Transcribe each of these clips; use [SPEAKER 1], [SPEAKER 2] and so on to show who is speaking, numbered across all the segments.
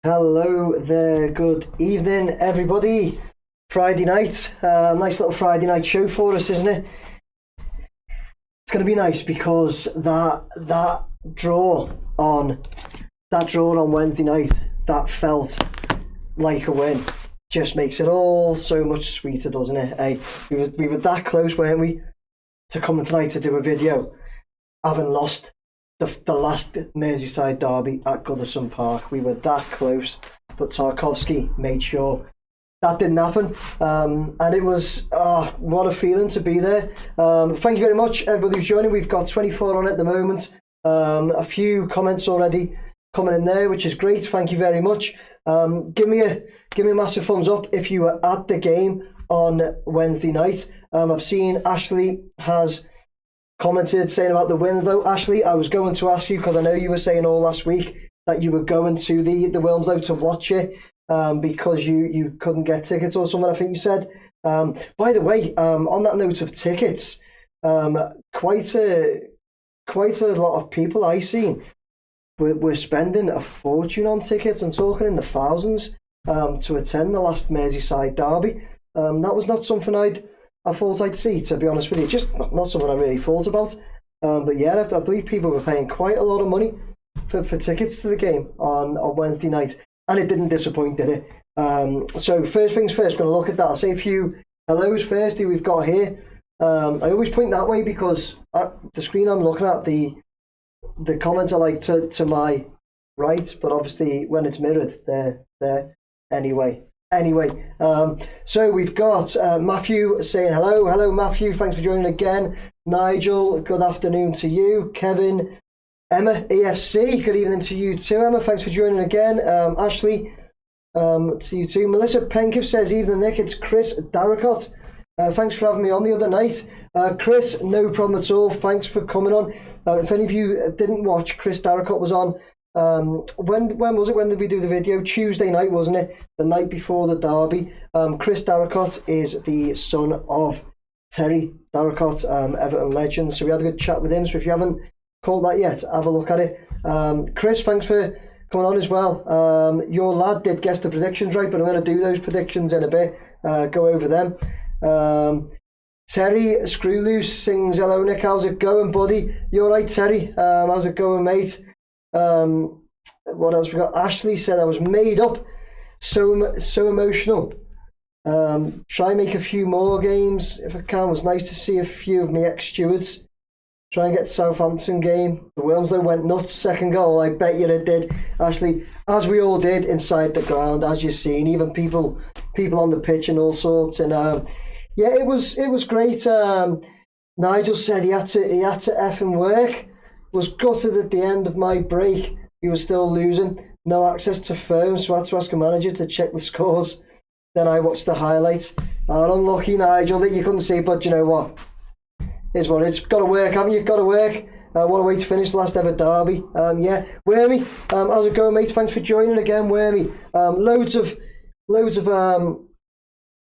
[SPEAKER 1] Hello there, good evening everybody. Friday night, nice little Friday night show for us, isn't it? It's going to be nice because that draw on Wednesday night, that felt like a win, just makes it all so much sweeter, doesn't it? Hey, we were that close, weren't we, to coming tonight to do a video, having lost the last Merseyside derby at Goodison Park. We were that close, but Tarkowski made sure that didn't happen. And it was, what a feeling to be there. Thank you very much, everybody who's joining. We've got 24 on at the moment. A few comments already coming in there, which is great. Thank you very much. Give me a massive thumbs up if you were at the game on Wednesday night. I've seen Ashley has commented saying about the Winslow. Ashley, I was going to ask you, because I know you were saying all last week that you were going to the Wilmslow to watch it because you couldn't get tickets or something, I think you said. By the way, on that note of tickets, quite a lot of people I seen were spending a fortune on tickets. I'm talking in the thousands to attend the last Merseyside derby. That was not something I thought I'd see, to be honest with you. Just not something I really thought about. But yeah, I believe people were paying quite a lot of money for tickets to the game on Wednesday night. And it didn't disappoint, did it? So first things first, we're going to look at that. I'll say a few hellos first who we've got here. I always point that way because the screen I'm looking at, the comments are like to my right, but obviously when it's mirrored, they're there anyway. So we've got Matthew saying hello Matthew, thanks for joining again. Nigel, good afternoon to you. Kevin, Emma EFC, good evening to you too, Emma, thanks for joining again. Ashley, to you too. Melissa Penkiff says, evening Nick, it's Chris Darracott. Thanks for having me on the other night. Chris, no problem at all, thanks for coming on. If any of you didn't watch, Chris Darracott was on when was it? When did we do the video? Tuesday night, wasn't it? The night before the derby. Chris Darracott is the son of Terry Darracott, Everton legend. So we had a good chat with him. So if you haven't caught that yet, have a look at it. Chris, thanks for coming on as well. Your lad did guess the predictions right, but I'm going to do those predictions in a bit. Go over them. Terry Screwloose sings, hello Nick, how's it going, buddy? You all right, Terry? How's it going, mate? What else we got? Ashley said I was made up, so emotional. Try and make a few more games if I can. It was nice to see a few of my ex-stewards. Try and get the Southampton game. The Wilmslow went nuts, second goal. I bet you it did, Ashley, as we all did inside the ground, as you've seen, even people on the pitch and all sorts. And yeah, it was great. Nigel said he had to effing work. Was gutted at the end of my break. He was still losing. No access to phone, so I had to ask a manager to check the scores. Then I watched the highlights. Unlucky, Nigel, that you couldn't see, but you know what? Here's what it's got to work, haven't you? Got to work. What a way to finish the last ever derby. Yeah, Wormy, how's it going, mate? Thanks for joining again, Wormy. Loads of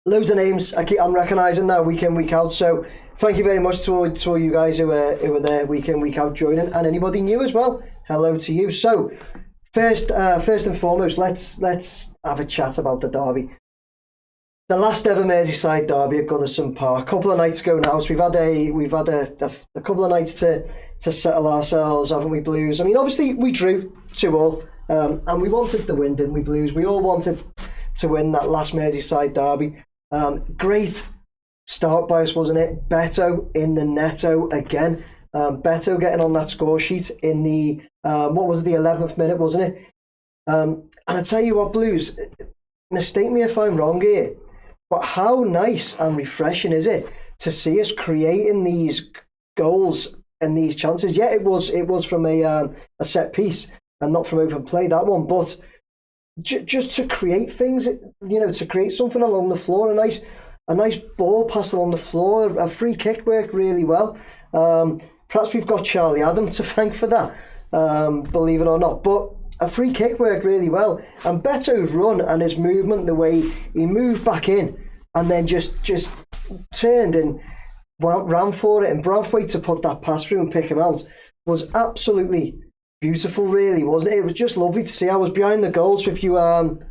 [SPEAKER 1] names I'm recognising now week in, week out. So thank you very much to all you guys who were there week in, week out joining, and anybody new as well. Hello to you. So first and foremost, let's have a chat about the derby. The last ever Merseyside derby at Goodison Park. A couple of nights ago now, so we've had a couple of nights to settle ourselves, haven't we, Blues? I mean, obviously we drew 2-2, and we wanted the win, didn't we, Blues? We all wanted to win that last Merseyside derby. Great start by us, wasn't it? Beto in the netto again. Beto getting on that score sheet in the what was it, the 11th minute, wasn't it? And I tell you what, Blues, mistake me if I'm wrong here, but how nice and refreshing is it to see us creating these goals and these chances? Yeah, it was from a set piece and not from open play, that one, but just to create things, you know, to create something along the floor, a nice ball pass along the floor, a free kick worked really well. Perhaps we've got Charlie Adam to thank for that, believe it or not, but a free kick worked really well. And Beto's run and his movement, the way he moved back in and then just turned and ran for it, and Branthwaite to put that pass through and pick him out was absolutely beautiful, really, wasn't it? It was just lovely to see. I was behind the goal, so if you haven't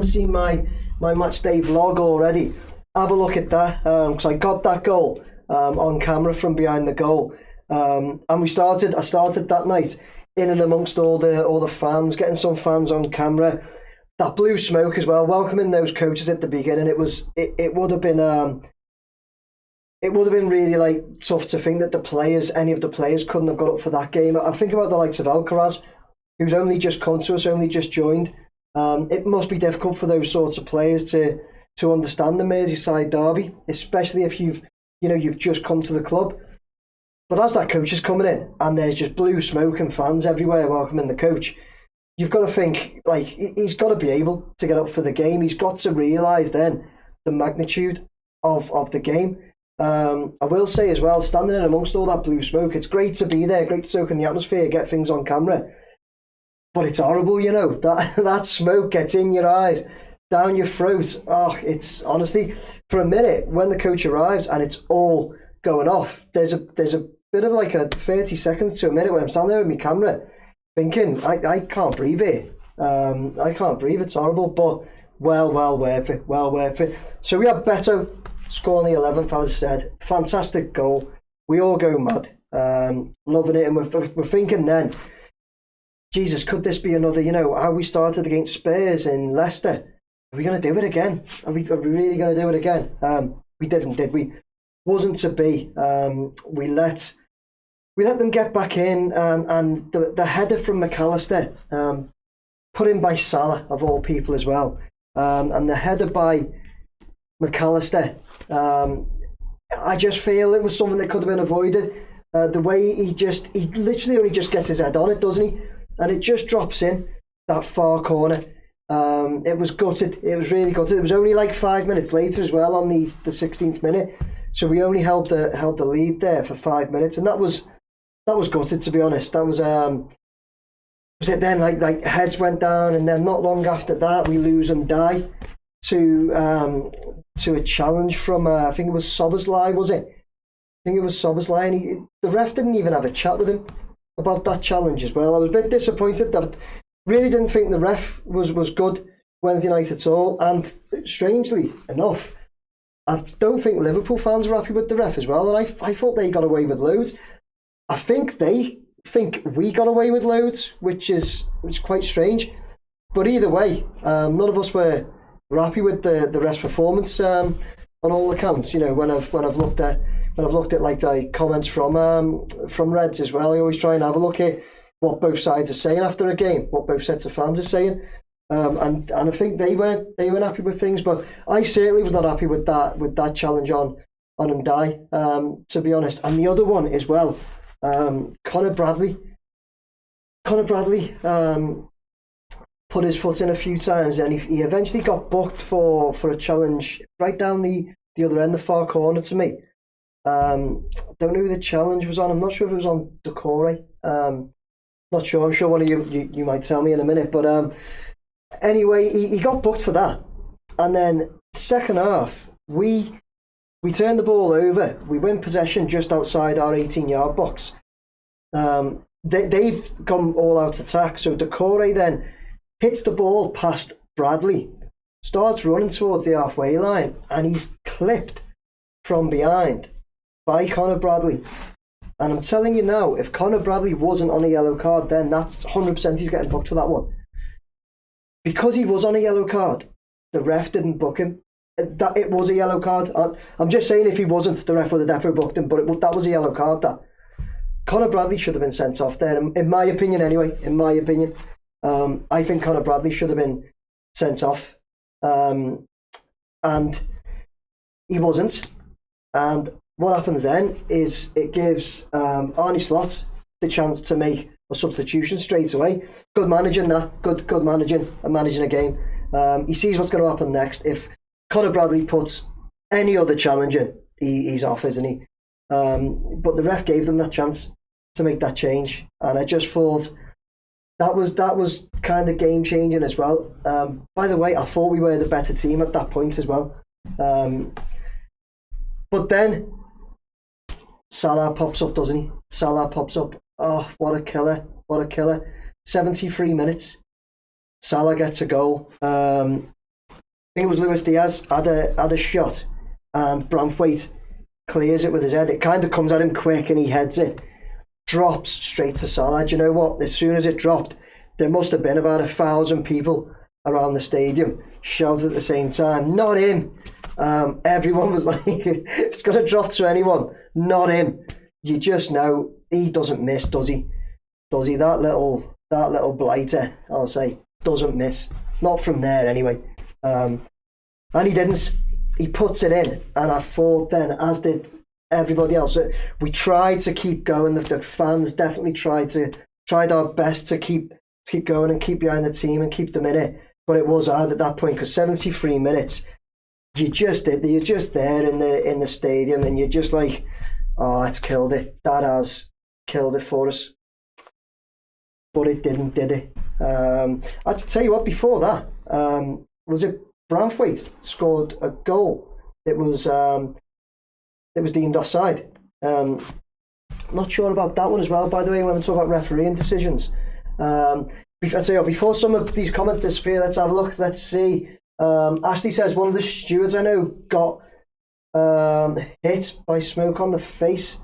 [SPEAKER 1] seen my match day vlog already, have a look at that, because I got that goal on camera from behind the goal, and I started that night in and amongst all the fans, getting some fans on camera. That blue smoke as well, welcoming those coaches at the beginning. It would have been really like tough to think that any of the players couldn't have got up for that game. I think about the likes of Alcaraz, who's only just come to us, only just joined. It must be difficult for those sorts of players to understand the Merseyside derby, especially if you've just come to the club. But as that coach is coming in and there's just blue smoke and fans everywhere welcoming the coach, you've got to think, like, he's got to be able to get up for the game. He's got to realise then the magnitude of the game. I will say as well, standing in amongst all that blue smoke, it's great to be there, great to soak in the atmosphere, get things on camera. But it's horrible, that smoke gets in your eyes, down your throat. Oh, it's honestly, for a minute when the coach arrives and it's all going off, there's a bit of like a 30 seconds to a minute where I'm standing there with my camera thinking, I can't breathe here. I can't breathe, it's horrible, but well worth it. So we have Beto scoring the 11th, as I said. Fantastic goal. We all go mad. Loving it, and we're thinking then, Jesus, could this be another, how we started against Spurs in Leicester? Are we going to do it again? Are we really going to do it again? We didn't, did we? Wasn't to be. We let them get back in, and the header from McAllister, put in by Salah, of all people as well, and the header by McAllister, I just feel it was something that could have been avoided. The way he literally only just gets his head on it, doesn't he? And it just drops in that far corner. It was gutted. It was really gutted. It was only like 5 minutes later as well, on the 16th minute. So we only held the lead there for 5 minutes, and that was gutted, to be honest. That was it then? Like heads went down, and then not long after that we lose and die to a challenge from I think it was Soboslai, was it? I think it was Soboslai, and the ref didn't even have a chat with him about that challenge as well. I was a bit disappointed. That really didn't think the ref was good Wednesday night at all, and strangely enough, I don't think Liverpool fans were happy with the ref as well, and I thought they got away with loads. I think they think we got away with loads, which is quite strange. But either way, none of us were happy with the ref's performance on all accounts. When I've looked at like the comments from Reds as well, I always try and have a look at what both sides are saying after a game, what both sets of fans are saying. And I think they weren't happy with things, but I certainly was not happy with that challenge on Ndiaye, to be honest. And the other one as well, Conor Bradley put his foot in a few times, and he eventually got booked for a challenge right down the other end, the far corner to me. I don't know who the challenge was on. I'm not sure if it was on Decore. Not sure. I'm sure one of you might tell me in a minute. But anyway, he got booked for that. And then second half, we turn the ball over. We win possession just outside our 18-yard box. They've come all out attack. So Decore then hits the ball past Bradley, starts running towards the halfway line, and he's clipped from behind by Conor Bradley. And I'm telling you now, if Conor Bradley wasn't on a yellow card, then that's 100% he's getting booked for that one. Because he was on a yellow card, the ref didn't book him. That it was a yellow card. I'm just saying, if he wasn't, the ref would have definitely booked him, but that was a yellow card. That Conor Bradley should have been sent off there, in my opinion anyway. In my opinion, I think Conor Bradley should have been sent off, and he wasn't. And what happens then is it gives Arne Slot the chance to make a substitution straight away. Good managing that. Good managing and managing a game. He sees what's going to happen next. If Conor Bradley puts any other challenge in, he's off, isn't he? But the ref gave them that chance to make that change, and I just thought that was kind of game changing as well. By the way, I thought we were the better team at that point as well. But then Salah pops up, doesn't he? Salah pops up Oh, what a killer. What a killer. 73 minutes. Salah gets a goal. I think it was Luis Diaz had a shot, and Branthwaite clears it with his head. It kind of comes at him quick and he heads it. Drops straight to Salah. Do you know what? As soon as it dropped, there must have been about 1,000 people around the stadium shouted at the same time, not him. Everyone was like, it's going to drop to anyone, not him. You just know he doesn't miss, does he? Does he? That little blighter, I'll say, doesn't miss. Not from there anyway. And he didn't. He puts it in, and I thought then, as did everybody else, we tried to keep going. The fans definitely tried our best to keep going and keep behind the team and keep them in it. But it was hard at that point, because 73 minutes, you're just there in the stadium, and you're just like, oh, it's killed it. That has killed it for us. But it didn't, did it? I have to tell you what, before that, was it Branthwaite scored a goal. It was deemed offside. Not sure about that one as well, by the way, when we talk about refereeing decisions. I tell you what, before some of these comments disappear, let's have a look. Let's see. Ashley says one of the stewards I know got hit by smoke on the face.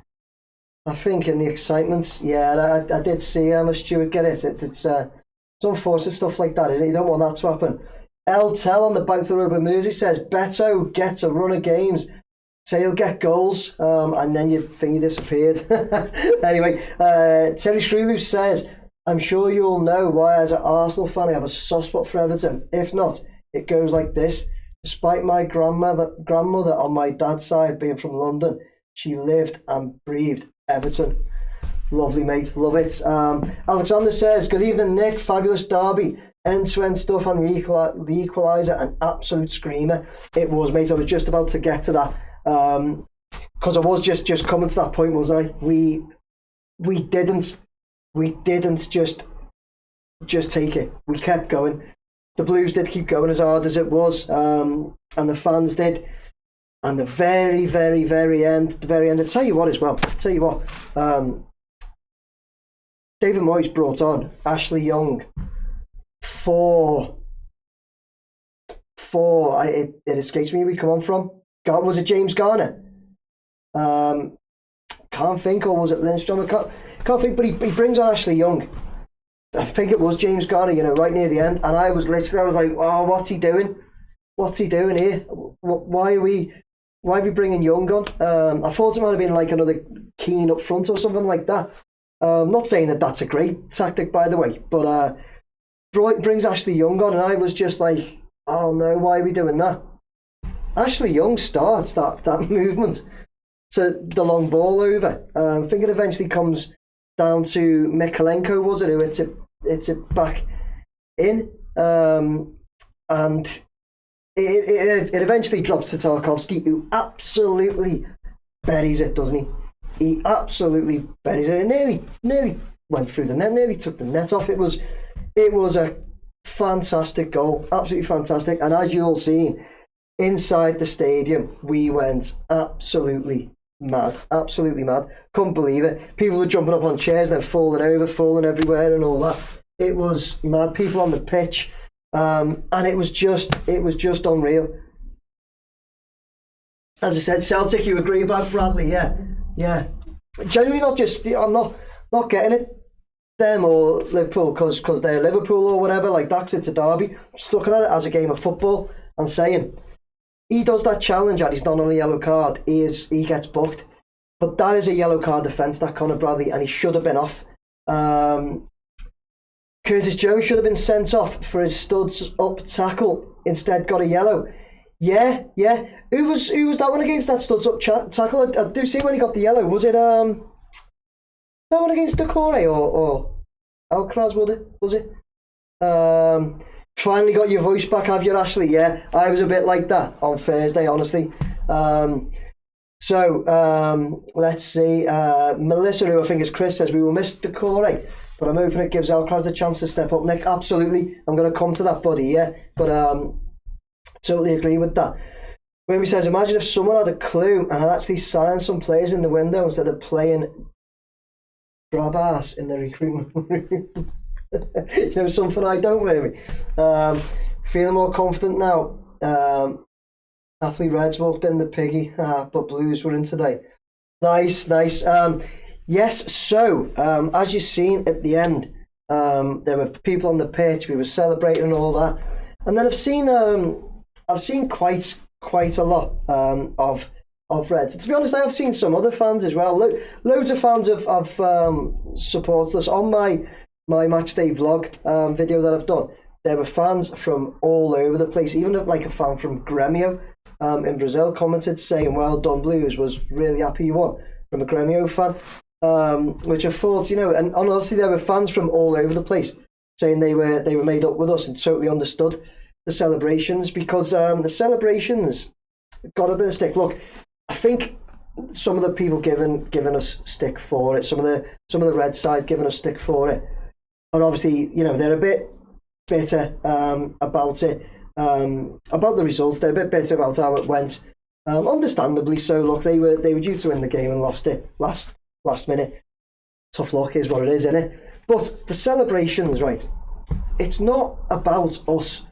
[SPEAKER 1] I think in the excitement. Yeah, I did see a steward get it. It's unfortunate stuff like that, isn't it? You don't want that to happen. El Tel on the bank of the road with Mersey says Beto gets a run of games, so he'll get goals, and then your thingy disappeared. Anyway, Terry Shrulu says, I'm sure you'll know why as an Arsenal fan I have a soft spot for Everton. If not, it goes like this. Despite my grandmother on my dad's side being from London, she lived and breathed Everton. Lovely, mate. Love it. Alexander says, good evening, Nick. Fabulous derby. End-to-end stuff on the equaliser. An absolute screamer. It was, mate. I was just about to get to that. Because I was just coming to that point, wasn't I? We didn't just take it. We kept going. The Blues did keep going as hard as it was. And the fans did. And the very, very, very end, I tell you what as well. David Moyes brought on Ashley Young for it escapes me where we come on from. God, was it James Garner? Can't think, or was it Lindstrom? I can't think, but he brings on Ashley Young. I think it was James Garner, right near the end, and I was like, oh, what's he doing? What's he doing here? Why are we bringing Young on? I thought it might have been like another Keane up front or something like that. Not saying that that's a great tactic, by the way, but brings Ashley Young on, and I was just like, oh no, why are we doing that? Ashley Young starts that movement to the long ball over. I think it eventually comes down to Mikalenko, was it, who hits it back in, and it eventually drops to Tarkovsky, who absolutely buries it, doesn't he? He absolutely buries it. It nearly went through the net, nearly took the net off. It was a fantastic goal, absolutely fantastic. And as you all seen, inside the stadium, we went absolutely mad. Couldn't believe it. People were jumping up on chairs, then falling over, falling everywhere and all that. It was mad. People on the pitch, and it was just unreal. As I said, Celtic, you agree about Bradley? Yeah. Genuinely, not just, I'm not getting it, them or Liverpool, because they're Liverpool or whatever, like that's it's a derby. Just looking at it as a game of football and saying, he does that challenge and he's not on a yellow card, he gets booked. But that is a yellow card defence, that Conor Bradley, and he should have been off. Curtis Jones should have been sent off for his studs up tackle, instead got a yellow. Yeah. Who was that one against, that studs up tackle? I do see when he got the yellow. Was it that one against Decore or Alcaraz? Was it? Finally got your voice back, have you, Ashley? Yeah, I was a bit like that on Thursday, honestly. Let's see. Melissa, who I think is Chris, says we will miss Decore, but I'm hoping it gives Alcaraz the chance to step up. Nick, absolutely. I'm going to come to that, buddy. Yeah, but totally agree with that. Wimby says, imagine if someone had a clue and had actually signed some players in the window instead of playing grab ass in the recruitment room. You know, something I don't really. Feeling more confident now. Happily Reds walked in the piggy, but Blues were in today. Nice. Yes, so as you've seen at the end, there were people on the pitch. We were celebrating and all that, and then I've seen quite a lot of Reds. To be honest, I have seen some other fans as well. Loads of fans have supported us on my match day vlog video that I've done. There were fans from all over the place. Even like a fan from Grêmio in Brazil commented saying, "Well done, Blues. Was really happy you won." From a Grêmio fan, which I thought, you know, and honestly, there were fans from all over the place saying they were made up with us and totally understood the celebrations, because the celebrations got a bit of stick. Look, I think some of the people giving us stick for it, some of the Red side giving us stick for it, and obviously, you know, they're a bit bitter about it, about the results. They're a bit bitter about how it went, understandably so. Look, they were due to win the game and lost it last minute. Tough luck is what it is, isn't it? But the celebrations, right? It's not about us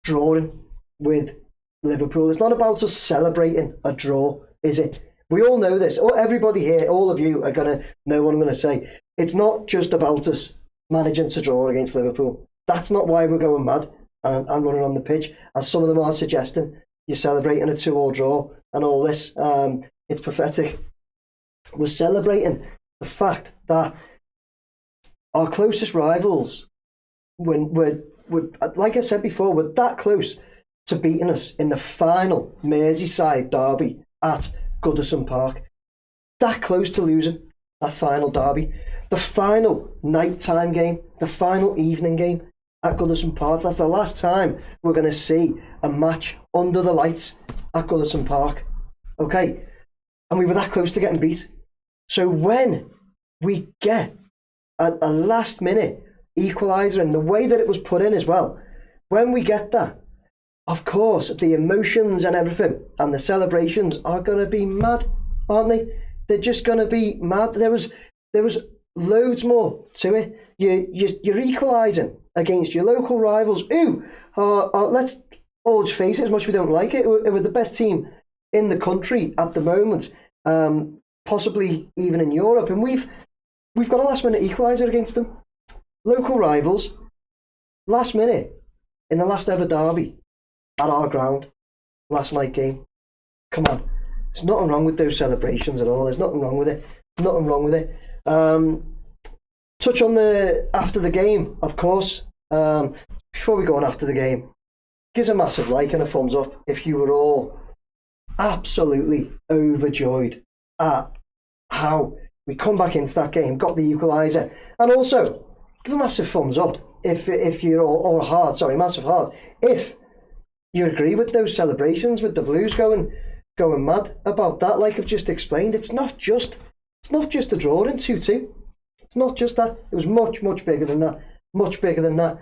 [SPEAKER 1] drawing with Liverpool. It's not about us celebrating a draw, is it? We all know this. Everybody here, all of you are going to know what I'm going to say. It's not just about us managing to draw against Liverpool. That's not why we're going mad and running on the pitch, as some of them are suggesting. You're celebrating a 2-2 draw and all this. It's pathetic. We're celebrating the fact that our closest rivals, when we're like I said before, we're that close to beating us in the final Merseyside derby at Goodison Park. That close to losing that final derby. The final nighttime game, the final evening game at Goodison Park. That's the last time we're going to see a match under the lights at Goodison Park. Okay? And we were that close to getting beat. So when we get a last minute equaliser, and the way that it was put in as well, when we get that, of course, the emotions and everything and the celebrations are going to be mad, aren't they? They're just going to be mad. There was loads more to it. You're equalising against your local rivals, who let's all just face it, as much as we don't like it, we're the best team in the country at the moment, possibly even in Europe, and we've got a last minute equaliser against them. Local rivals, last minute, in the last ever derby, at our ground, last night game. Come on. There's nothing wrong with those celebrations at all. There's nothing wrong with it. Nothing wrong with it. Touch on the after the game, of course. Before we go on after the game, give us a massive like and a thumbs up if you were all absolutely overjoyed at how we come back into that game, got the equaliser, and also give a massive thumbs up if you're massive heart if you agree with those celebrations, with the Blues going mad about that. Like I've just explained, it's not just a draw in 2-2. It's not just that. It was much bigger than that. Much bigger than that.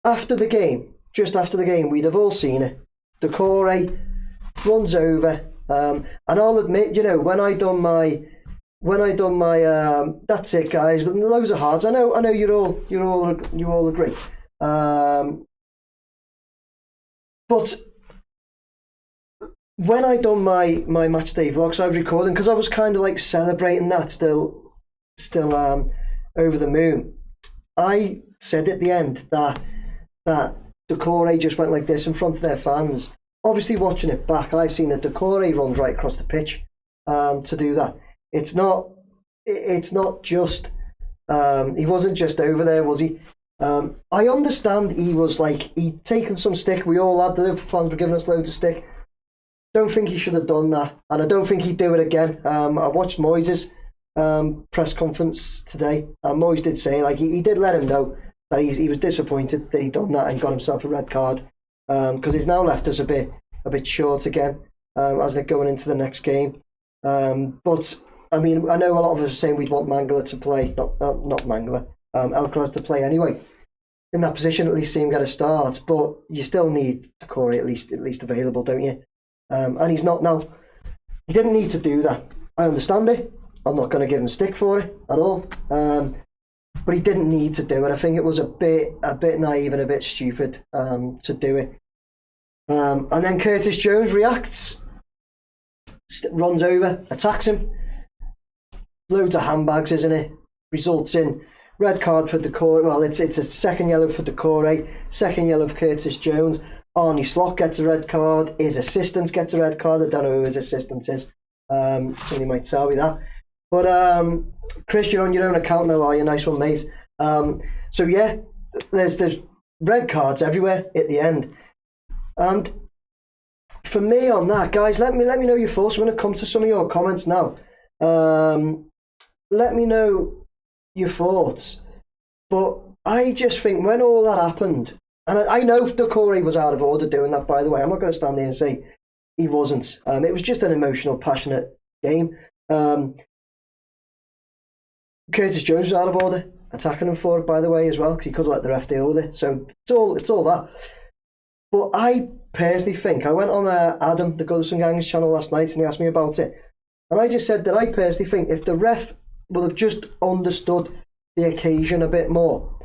[SPEAKER 1] After the game, just after the game, we'd have all seen it. Decore runs over, and I'll admit, you know, when I done my that's it, guys. But loads of hearts. I know. You all agree. But when I done my match day vlog, so I was recording because I was kind of like celebrating that, still over the moon. I said at the end that Decore just went like this in front of their fans. Obviously, watching it back, I've seen that Decore runs right across the pitch to do that. It's not just he wasn't just over there, was he? I understand he was like, he'd taken some stick. We all had, the Liverpool fans were giving us loads of stick. Don't think he should have done that, and I don't think he'd do it again. I watched Moyes' press conference today, and Moyes did say, like, he did let him know that he was disappointed that he'd done that and got himself a red card, because he's now left us a bit short again as they're going into the next game. But I mean, I know a lot of us are saying we'd want Mangala to play, not Mangala, Elkraz to play anyway. In that position, at least see him get a start, but you still need Decore at least available, don't you? And he's not now. He didn't need to do that. I understand it. I'm not going to give him stick for it at all. But he didn't need to do it. I think it was a bit naive and a bit stupid to do it. And then Curtis Jones reacts, runs over, attacks him. Loads of handbags, isn't it? Results in red card for Decore. Well, it's a second yellow for Decore, second yellow for Curtis Jones. Arnie Slot gets a red card. His assistant gets a red card. I don't know who his assistant is. Somebody might tell me that. But Chris, you're on your own account now, are you? Nice one, mate. So yeah, there's red cards everywhere at the end. And for me on that, guys, let me know your thoughts. I'm going to come to some of your comments now. Let me know your thoughts. But I just think when all that happened, and I know Decore was out of order doing that, by the way. I'm not going to stand there and say he wasn't. It was just an emotional, passionate game. Curtis Jones was out of order, attacking him for it, by the way, as well, because he could have let the ref deal with it. So it's all that. But I personally think, I went on Adam, the Goodison Gang's channel last night, and he asked me about it. And I just said that I personally think if the ref would have just understood the occasion a bit more,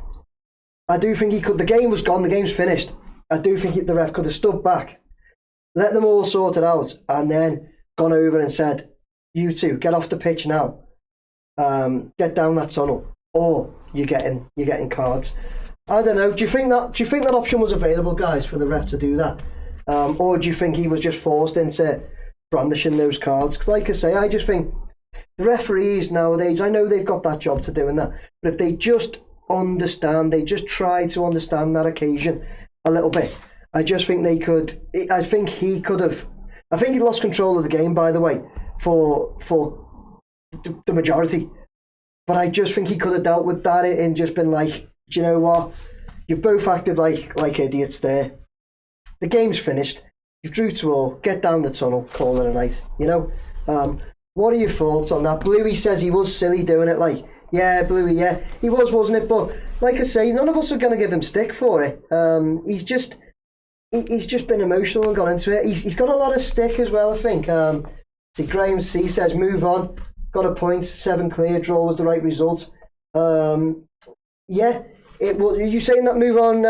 [SPEAKER 1] I do think he could. The game was gone, the game's finished. I do think the ref could have stood back, let them all sort it out, and then gone over and said, you two, get off the pitch now. Get down that tunnel, or you're getting cards. I don't know. Do you think that option was available, guys, for the ref to do that, or do you think he was just forced into brandishing those cards? Because, like I say, I just think the referees nowadays, I know they've got that job to do and that, but if they just understand, they just try to understand that occasion a little bit, I just think they could. I think he could have. I think he lost control of the game, by the way, for the majority. But I just think he could have dealt with that and just been like, do you know what? You've both acted like idiots there. The game's finished. You've drew to all. Get down the tunnel. Call it a night. You know? What are your thoughts on that? Bluey says he was silly doing it. Like, yeah, Bluey, yeah. He was, wasn't it? But like I say, none of us are going to give him stick for it. He's just been emotional and got into it. He's got a lot of stick as well, I think. See, Graham C says, move on. Got a point. 7 clear. Draw was the right result. Yeah. Are you saying that move on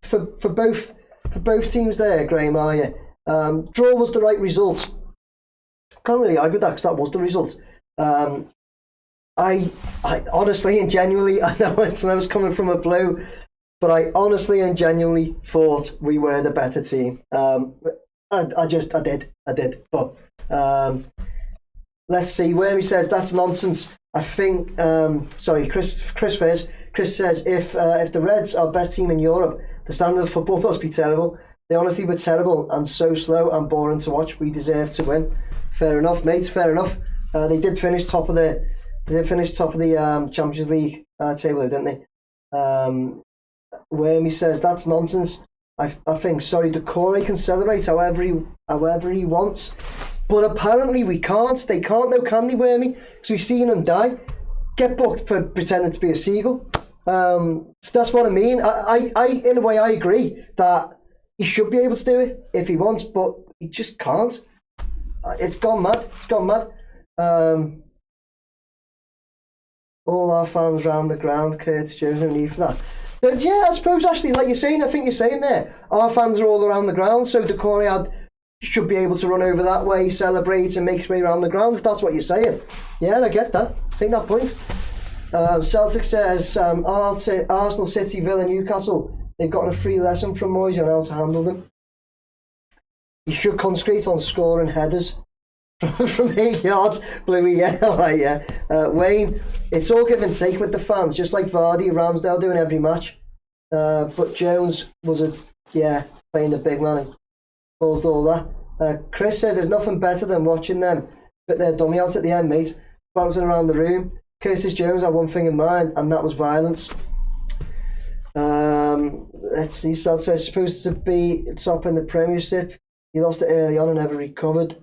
[SPEAKER 1] for both teams there, Graham, are you? Draw was the right result. Can't really argue with that because that was the result. I honestly and genuinely, I know it's coming from a blow, but I honestly and genuinely thought we were the better team. I did. But let's see. Wormy says that's nonsense. I think. Chris first. Chris says if the Reds are best team in Europe, the standard of football must be terrible. They honestly were terrible and so slow and boring to watch. We deserve to win. Fair enough, mate. Fair enough. They did finish top of the Champions League table, didn't they? Wormy says that's nonsense. I think Decore can celebrate however he wants, but apparently we can't. They can't, though, can they, Wormy? Because we've seen him get booked for pretending to be a seagull. So that's what I mean. I in a way I agree that he should be able to do it if he wants, but he just can't. It's gone mad. All our fans round the ground. Curtis Jones, no need for that. But yeah, I suppose actually, like you're saying, I think you're saying there, our fans are all around the ground, so Decore should be able to run over that way, celebrate and make his way around the ground, if that's what you're saying. Yeah, I get that. Take that point. Celtic says Arsenal, City, Villa, Newcastle, they've gotten a free lesson from Moyes on how to handle them. He should concentrate on scoring headers from 8 yards. Bluey, yeah, all right, yeah. Wayne, it's all give and take with the fans, just like Vardy, Ramsdale doing every match. But Jones was playing the big man and caused all that. Chris says there's nothing better than watching them put their dummy out at the end, mate, bouncing around the room. Curtis Jones had one thing in mind, and that was violence. Let's see, Sal says supposed to be top in the Premiership. He lost it early on and never recovered.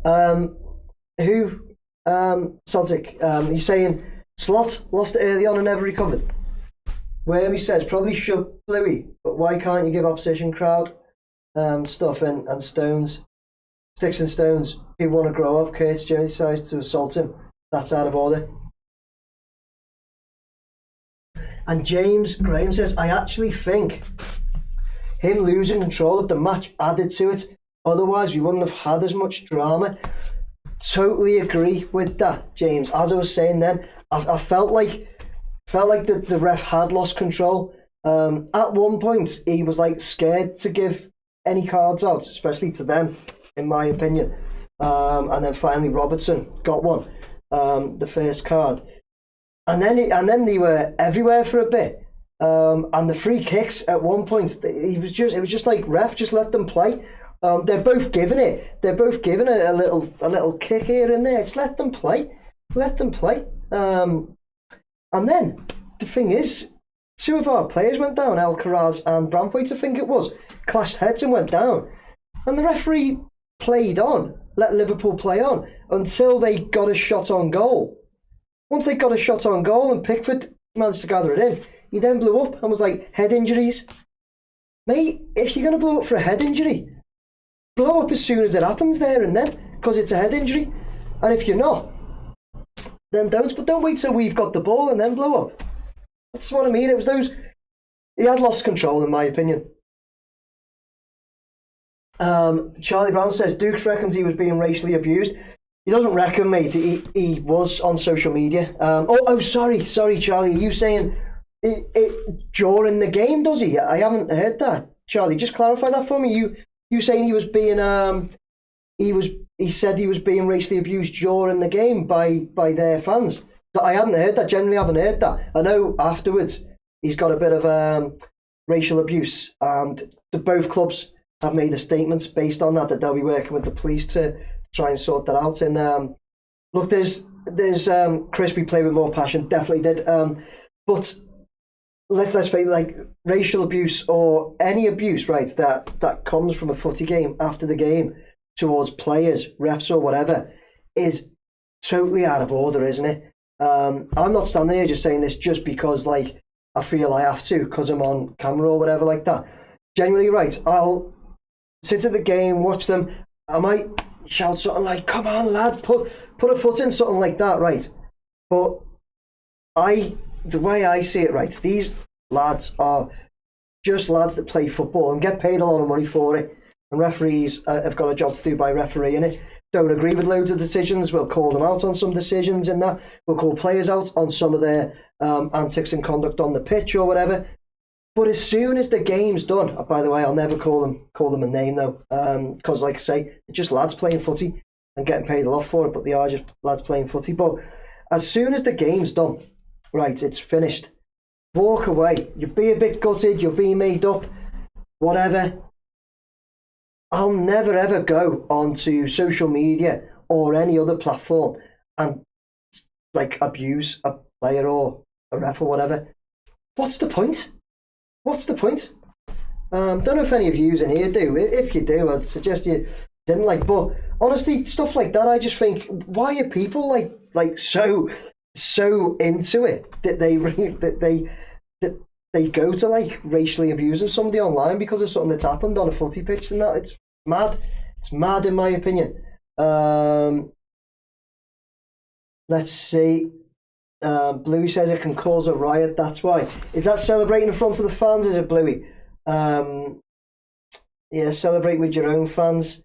[SPEAKER 1] Who? Celtic. You're saying Slot lost it early on and never recovered? Wormy says probably should, Bluey, but why can't you give opposition crowd stuff and stones sticks and stones. People want to grow up. Curtis Jones decides to assault him. That's out of order. And James Graham says, I actually think him losing control of the match added to it. Otherwise, we wouldn't have had as much drama. Totally agree with that, James. As I was saying then, I felt like the ref had lost control. At one point, he was like scared to give any cards out, especially to them, in my opinion. And then finally, Robertson got one, the first card. And then they were everywhere for a bit. And the free kicks at one point, it was just like, ref, just let them play. They're both giving it. They're both giving it a little kick here and there. Just let them play. Let them play. And then the thing is, two of our players went down, Alcaraz and Braithwaite, I think it was, clashed heads and went down. And the referee played on, let Liverpool play on until they got a shot on goal. Once they got a shot on goal and Pickford managed to gather it in, he then blew up and was like, head injuries. Mate, if you're going to blow up for a head injury, blow up as soon as it happens there and then, because it's a head injury. And if you're not, then don't. But don't wait till we've got the ball and then blow up. That's what I mean. It was those... He had lost control, in my opinion. Charlie Brown says, Dukes reckons he was being racially abused. He doesn't reckon, mate. He was on social media. Sorry, Charlie. Are you saying it during the game, does he? I haven't heard that. Charlie, just clarify that for me. You saying he was being... He said he was being racially abused during the game by their fans. I hadn't heard that. Generally, I haven't heard that. I know afterwards he's got a bit of racial abuse, and both clubs have made a statement based on that they'll be working with the police to try and sort that out. And look, there's Crispy played with more passion, definitely did. But let's face it, like racial abuse or any abuse, right? That comes from a footy game after the game towards players, refs, or whatever, is totally out of order, isn't it? I'm not standing here just saying this just because, like, I feel I have to because I'm on camera or whatever like that. Genuinely, right, I'll sit at the game, watch them. I might shout something like, come on, lad, put a foot in, something like that, right? But the way I see it, right, these lads are just lads that play football and get paid a lot of money for it. And referees have got a job to do by refereeing it. Don't agree with loads of decisions. We'll call them out on some decisions in that. We'll call players out on some of their antics and conduct on the pitch or whatever. But as soon as the game's done, by the way, I'll never call them a name though, because like I say, they're just lads playing footy and getting paid a lot for it, but they are just lads playing footy. But as soon as the game's done, right, it's finished. Walk away. You'll be a bit gutted, you'll be made up, whatever. I'll never ever go onto social media or any other platform and like abuse a player or a ref or whatever. What's the point? What's the point? Don't know if any of you in here do. If you do, I'd suggest you didn't like. But honestly, stuff like that, I just think, why are people like so into it that they go to like racially abusing somebody online because of something that's happened on a footy pitch and that? It's mad. It's mad in my opinion. Let's see. Bluey says it can cause a riot, that's why. Is that celebrating in front of the fans, is it, Bluey? Yeah, celebrate with your own fans.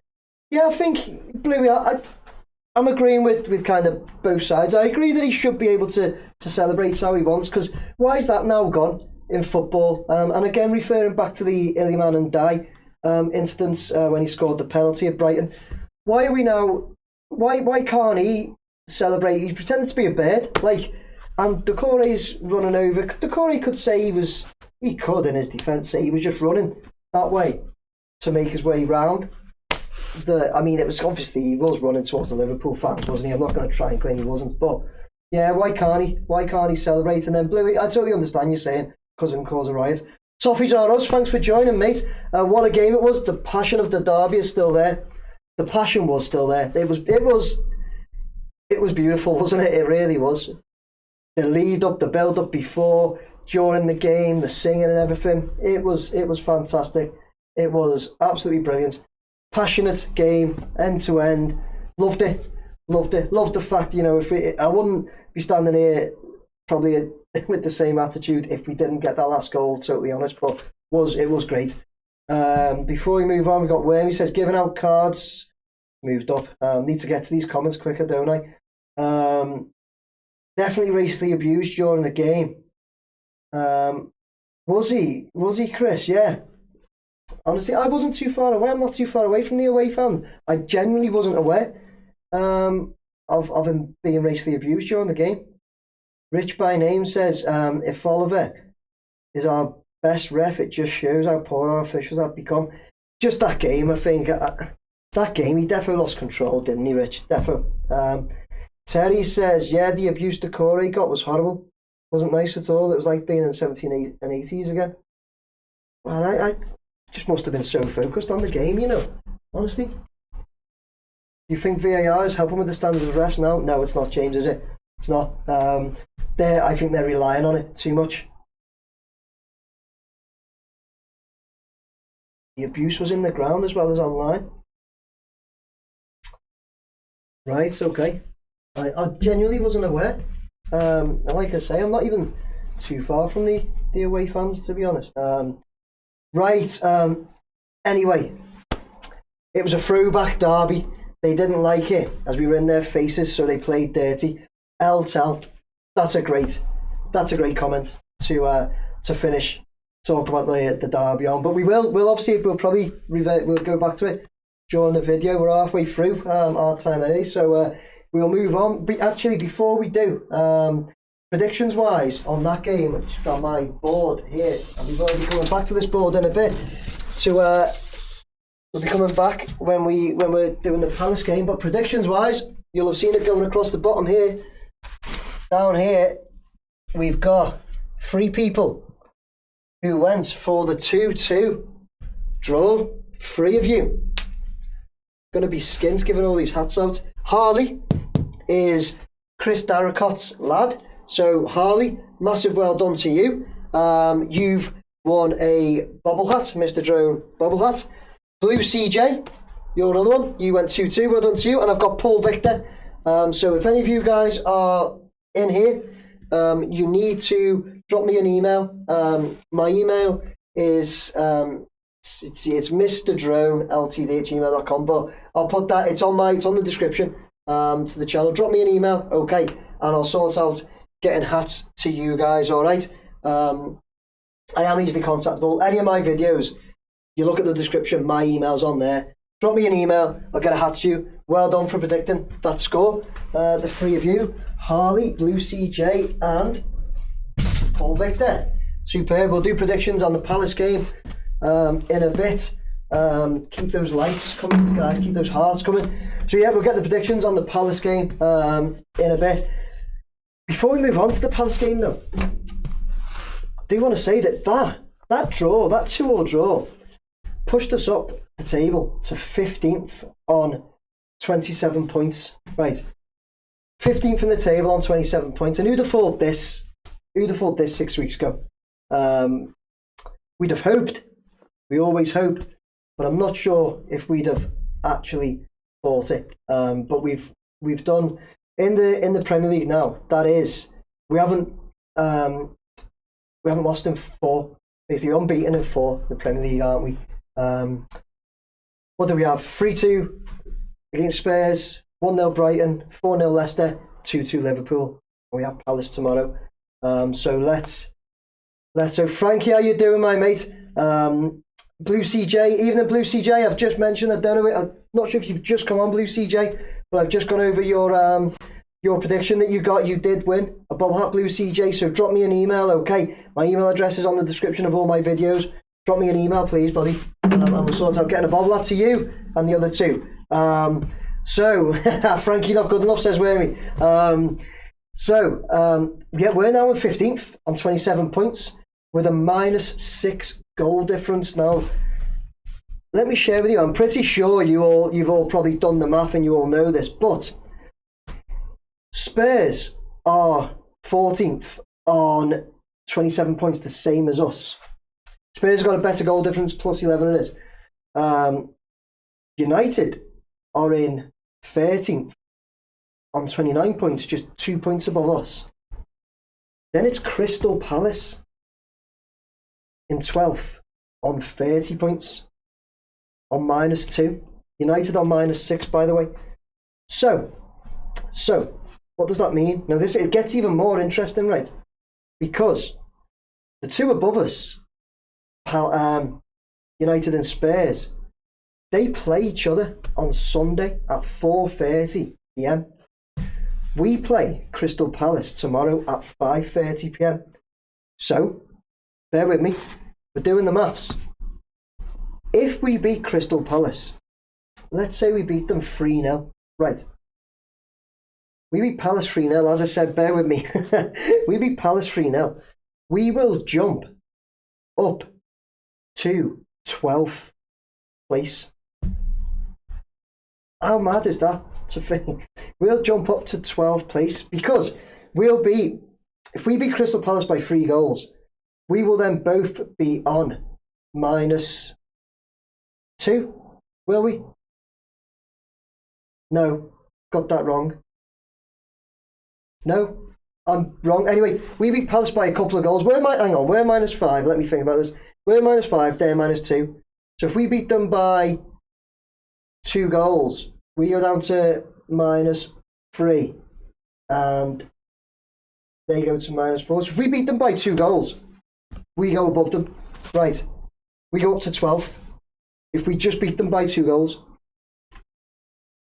[SPEAKER 1] Yeah, I think, Bluey, I'm agreeing with kind of both sides. I agree that he should be able to celebrate how he wants, because why is that now gone in football? And again, referring back to the Iliman and Dye instance when he scored the penalty at Brighton. Why are we now... Why can't he celebrate? He pretended to be a bird, like... And Doucouré's running over. Doucouré could say he could in his defence say he was just running that way to make his way round. It was obviously he was running towards the Liverpool fans, wasn't he? I'm not going to try and claim he wasn't, but yeah, why can't he? Why can't he celebrate? And then Bluey, I totally understand you saying because it can cause a riot. Toffees are us. Thanks for joining, mate. What a game it was. The passion of the derby is still there. The passion was still there. It was beautiful, wasn't it? It really was. The lead up, the build up before, during the game, the singing and everything. It was fantastic. It was absolutely brilliant. passionate game, end to end. Loved it. Loved the fact, you know, I wouldn't be standing here probably with the same attitude if we didn't get that last goal, totally honest, but it was great. Before we move on, we got Wormy says, giving out cards, moved up. Need to get to these comments quicker, don't I? Definitely racially abused during the game. Was he, Chris? Yeah. Honestly, I wasn't too far away. I'm not too far away from the away fans. I genuinely wasn't aware of him being racially abused during the game. Rich by name says, if Oliver is our best ref, it just shows how poor our officials have become. Just that game, I think. That game, he definitely lost control, didn't he, Rich? Definitely. Terry says, yeah, the abuse Decore got was horrible. Wasn't nice at all. It was like being in the 17 and 80s again. And I just must have been so focused on the game, you know, honestly. You think VAR is helping with the standards of refs now? No, it's not, James, is it? It's not. I think they're relying on it too much. The abuse was in the ground as well as online. Right, okay. I genuinely wasn't aware. Like I say, I'm not even too far from the away fans, to be honest. Anyway, it was a throwback derby. They didn't like it as we were in their faces, so they played dirty. Tell, that's a great comment to finish talk about the derby on. But we'll obviously we'll go back to it during the video. We're halfway through our time today, so we'll move on. But actually, before we do, predictions wise on that game, which got my board here, and we've already coming back to this board in a bit. So we'll be coming back when we're doing the Palace game. But predictions wise, you'll have seen it going across the bottom here. Down here, we've got 3 people who went for the 2-2 draw. 3 of you. Going to be skint giving all these hats out. Harley is Chris Darracot's lad. So Harley, massive well done to you. You've won a bobble hat, Mr. Drone bobble hat. Blue CJ, you're another one. You went 2-2, well done to you. And I've got Paul Victor. So if any of you guys are in here, you need to drop me an email. My email is it's mrdroneltd@gmail.com, but I'll put that, it's on the description to the channel. Drop me an email, okay, and I'll sort out getting hats to you guys, alright? I am easily contactable. Any of my videos, you look at the description, my email's on there. Drop me an email, I'll get a hat to you. Well done for predicting that score. The 3 of you, Harley, Blue CJ, and Paul Victor. Superb. We'll do predictions on the Palace game in a bit. Keep those likes coming, guys. Keep those hearts coming. So yeah, we'll get the predictions on the Palace game in a bit. Before we move on to the Palace game, though, I do want to say that draw, that 2-2 draw, pushed us up the table to 15th on 27 points. Right, 15th in the table on 27 points. And who'd have thought this 6 weeks ago? We'd have hoped. We always hope, but I'm not sure if we'd have actually thought it. But we've done in the Premier League now. That is, we haven't lost in 4. Basically, we're unbeaten in 4 the Premier League, aren't we? What do we have? 3-2 against Spurs, 1-0 Brighton, 4-0 Leicester, 2-2 Liverpool. And we have Palace tomorrow. So Frankie, how you doing, my mate? Blue CJ, evening Blue CJ. I've just mentioned, I'm not sure if you've just come on, Blue CJ, but I've just gone over your prediction that you got. You did win a bobble hat, Blue CJ. So drop me an email, okay? My email address is on the description of all my videos. Drop me an email, please, buddy, and we'll sort out getting a bobble hat to you and the other 2. So Frankie, not good enough, says Wormy. Yeah, we're now in 15th on 27 points with a -6 goal difference. Now, let me share with you, I'm pretty sure you've all probably done the math and you all know this, but Spurs are 14th on 27 points, the same as us. Spurs have got a better goal difference, +11 it is. United are in 13th on 29 points, just 2 points above us. Then it's Crystal Palace in 12th on 30 points, on -2. United on -6, by the way. So, what does that mean? Now, it gets even more interesting, right? Because the two above us, United and Spurs, they play each other on Sunday at 4:30 p.m. We play Crystal Palace tomorrow at 5:30 p.m. So, bear with me, we're doing the maths. If we beat Crystal Palace, let's say we beat them 3-0, right? We beat Palace 3-0, as I said, bear with me. We beat Palace 3-0. We will jump up to 12th place. How mad is that to think? We'll jump up to 12th place because if we beat Crystal Palace by 3 goals, we will then both be on -2, will we? No, got that wrong. No, I'm wrong. Anyway, we beat Palace by a couple of goals. We're -5. Let me think about this. We're -5, they're -2. So if we beat them by 2 goals, we go down to -3. And they go to -4. So if we beat them by 2 goals, we go above them. Right. We go up to 12th. If we just beat them by 2 goals.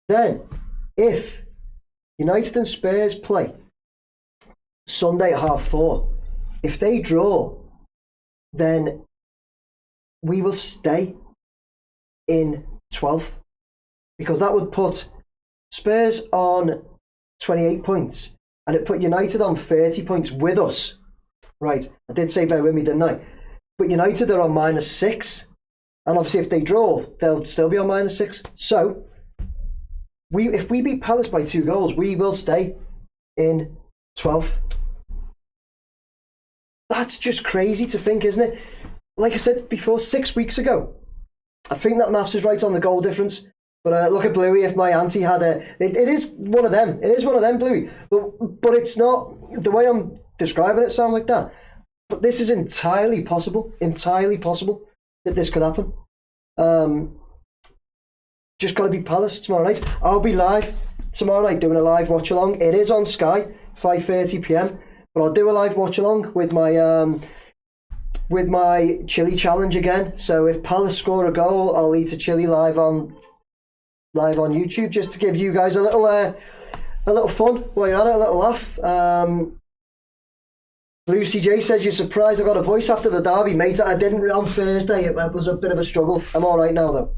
[SPEAKER 1] Then, if United and Spurs play Sunday at 4:30, if they draw, then we will stay in 12th, because that would put Spurs on 28 points and it put United on 30 points with us. Right, I did say bear with me, didn't I? But United are on -6, and obviously if they draw, they'll still be on -6. So, if we beat Palace by 2 goals, we will stay in 12th. That's just crazy to think, isn't it? Like I said before, 6 weeks ago, I think that maths is right on the goal difference. But look at Bluey. If my auntie had it is one of them. It is one of them, Bluey. But it's not the way I'm describing it. Sounds like that. But this is entirely possible. Entirely possible that this could happen. Just got to be Palace tomorrow night. I'll be live tomorrow night doing a live watch along. It is on Sky, 5:30 p.m. But I'll do a live watch along with my chili challenge again. So if Palace score a goal, I'll eat a chili live on YouTube, just to give you guys a little fun while you're at it, a little laugh. Blue CJ says you're surprised I got a voice after the derby, mate. I didn't on Thursday. It was a bit of a struggle. I'm all right now though.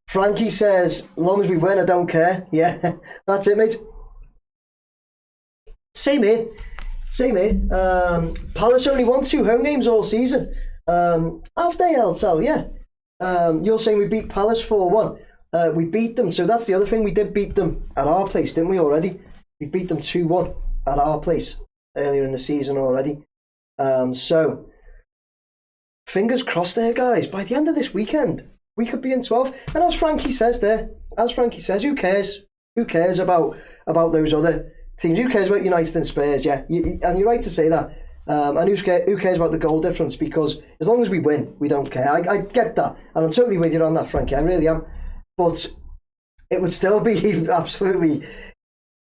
[SPEAKER 1] Frankie says, long as we win, I don't care. Yeah, that's it, mate. Same here. Palace only won 2 home games all season. Have they, LTL? Yeah. You're saying we beat Palace 4-1. We beat them, so that's the other thing. We did beat them at our place, didn't we, already? We beat them 2-1 at our place earlier in the season already. So, fingers crossed there, guys. By the end of this weekend, we could be in 12th. And as Frankie says, who cares? Who cares about those other teams? Who cares about United and Spurs? Yeah, and you're right to say that. And who cares about the goal difference? Because as long as we win, we don't care. I get that. And I'm totally with you on that, Frankie. I really am. But it would still be absolutely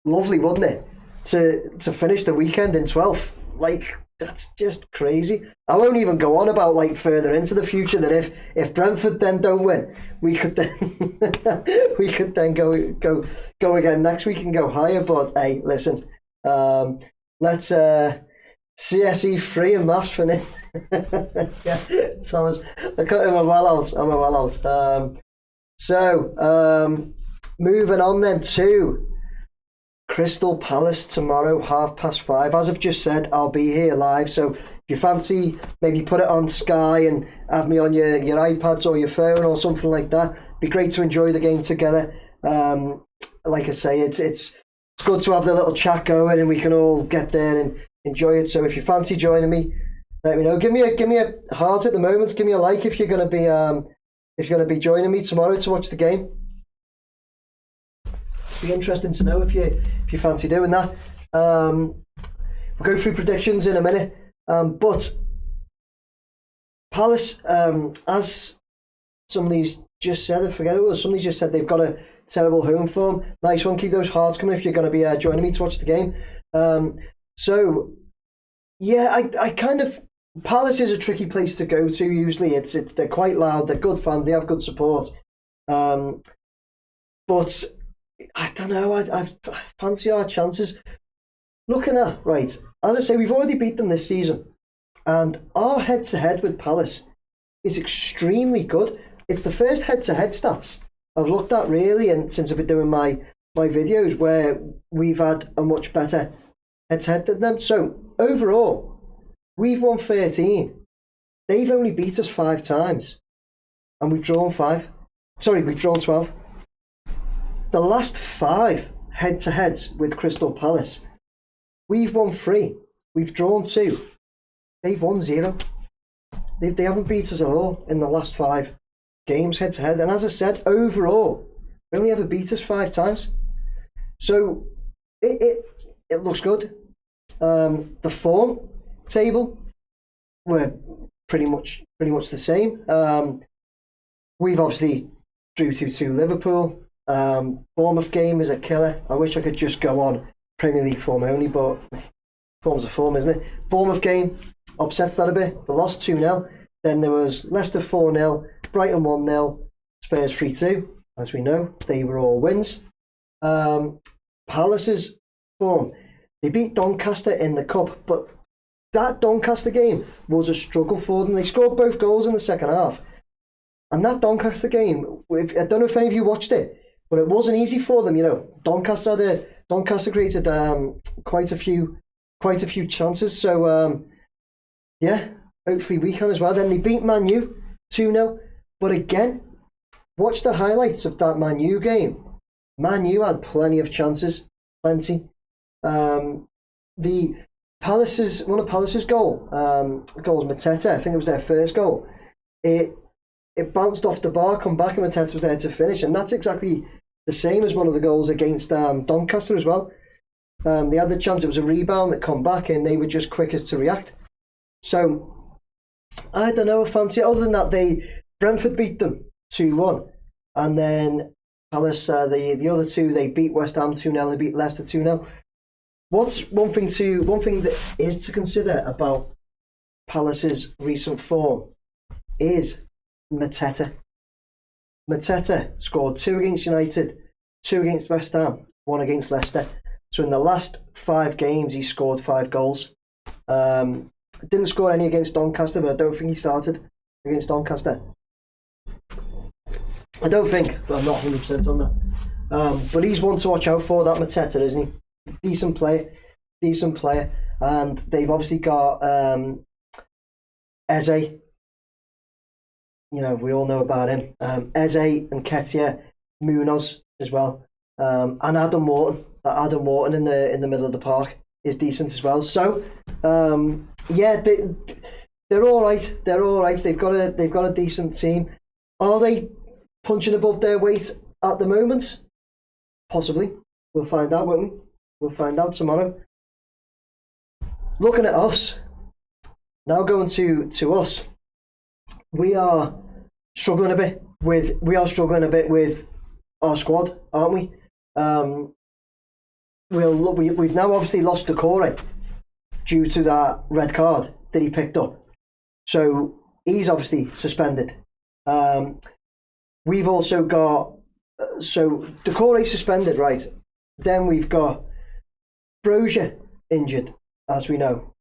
[SPEAKER 1] lovely, wouldn't it? To finish the weekend in 12th. Like, that's just crazy. I won't even go on about further into the future that if Brentford then don't win, we could then go again next week and go higher. But hey, listen, let's CSE 3 and maths for now. Yeah, Thomas, I'm a well out. Moving on then to Crystal Palace tomorrow, 5:30. As I've just said, I'll be here live. So if you fancy, maybe put it on Sky and have me on your iPads or your phone or something like that. It'd be great to enjoy the game together. Like I say, it's good to have the little chat going and we can all get there and enjoy it. So if you fancy joining me, let me know. Give me a heart at the moment. Give me a like if you're going to be if you're going to be joining me tomorrow to watch the game. Be interesting to know if you fancy doing that. We'll go through predictions in a minute. But Palace, as somebody's just said, I forget who it was, somebody just said they've got a terrible home form. Nice one, keep those hearts coming if you're going to be joining me to watch the game. So, yeah, I kind of... Palace is a tricky place to go to usually. They're quite loud, they're good fans, they have good support. But I don't know, I fancy our chances. Looking at, right, as I say, we've already beat them this season. And our head-to-head with Palace is extremely good. It's the first head-to-head stats I've looked at, really, and since I've been doing my videos, where we've had a much better head-to-head than them. So, overall, we've won 13. They've only beat us 5 times. And we've drawn 5. Sorry, we've drawn 12. The last 5 head-to-heads with Crystal Palace, we've won 3. We've drawn 2. They've won 0. They haven't beat us at all in the last 5 games head-to-head. And as I said, overall, they only ever beat us 5 times. So, it looks good. The form table, we're pretty much the same. We've obviously drew 2-2 Liverpool. Bournemouth game is a killer. I wish I could just go on Premier League form only, but form's a form, isn't it? Bournemouth game upsets that a bit. They lost 2-0. Then there was Leicester 4-0, Brighton 1-0, Spurs 3-2. As we know, they were all wins. Palace's form, they beat Doncaster in the cup, but that Doncaster game was a struggle for them. They scored both goals in the second half. And that Doncaster game, I don't know if any of you watched it, but it wasn't easy for them. You know, Doncaster created quite a few chances. So yeah, hopefully we can as well. Then they beat Man U 2-0. But again, watch the highlights of that Man U game. Man U had plenty of chances, plenty. The Palace's one of Palace's goals, Mateta. I think it was their first goal. It bounced off the bar, come back, and Mateta was there to finish. And that's exactly the same as one of the goals against Doncaster as well. They had the chance, it was a rebound that come back, and they were just quickest to react. So, I don't know, I fancy it. Other than that, Brentford beat them 2-1. And then Palace, the other two, they beat West Ham 2-0, they beat Leicester 2-0. What's one thing that is to consider about Palace's recent form is Mateta. Mateta scored 2 against United, 2 against West Ham, 1 against Leicester. So in the last 5 games, he scored 5 goals. Didn't score any against Doncaster, but I don't think he started against Doncaster. I don't think, but I'm not 100% on that. But he's one to watch out for, that Mateta, isn't he? Decent player. And they've obviously got Eze. You know, we all know about him. Eze and Ketia, Munoz as well. And Adam Morton. Adam Morton in the middle of the park is decent as well. So, yeah, they're all right. They're all right. They've got a decent team. Are they punching above their weight at the moment? Possibly. We'll find out, won't we? We'll find out tomorrow. Looking at us, now going to us, we are struggling a bit with our squad, aren't we? We've now obviously lost Decore due to that red card that he picked up. So he's obviously suspended. We've also got Decore suspended, right? Then we've got Brozier injured, as we know,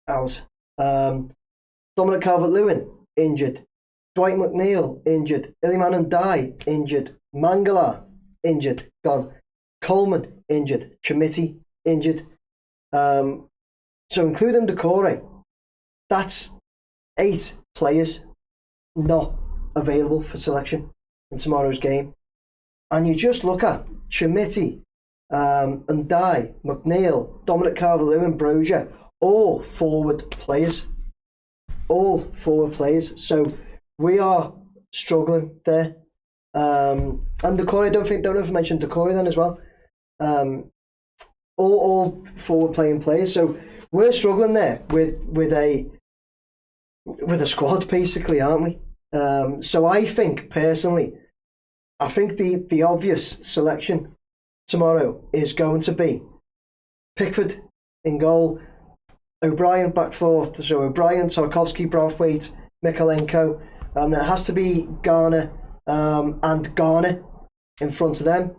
[SPEAKER 1] out. Dominic Calvert-Lewin injured. Dwight McNeil injured. Iliman Ndiaye injured. Mangala injured, gone. Coleman injured. Chimiti injured. So including Decore, that's 8 players not available for selection in tomorrow's game. And you just look at Chimiti, Ndiaye, McNeil, Dominic Calvert-Lewin, Brozier, all forward players. So we are struggling there. And Decore, don't know if I mentioned Decore then as well. All forward playing players. So we're struggling there with a squad basically, aren't we? So I think personally, the obvious selection tomorrow is going to be Pickford in goal, O'Brien back four. So O'Brien, Tarkowski, Braithwaite, Mykolenko. Then it has to be Garner and Garner in front of them.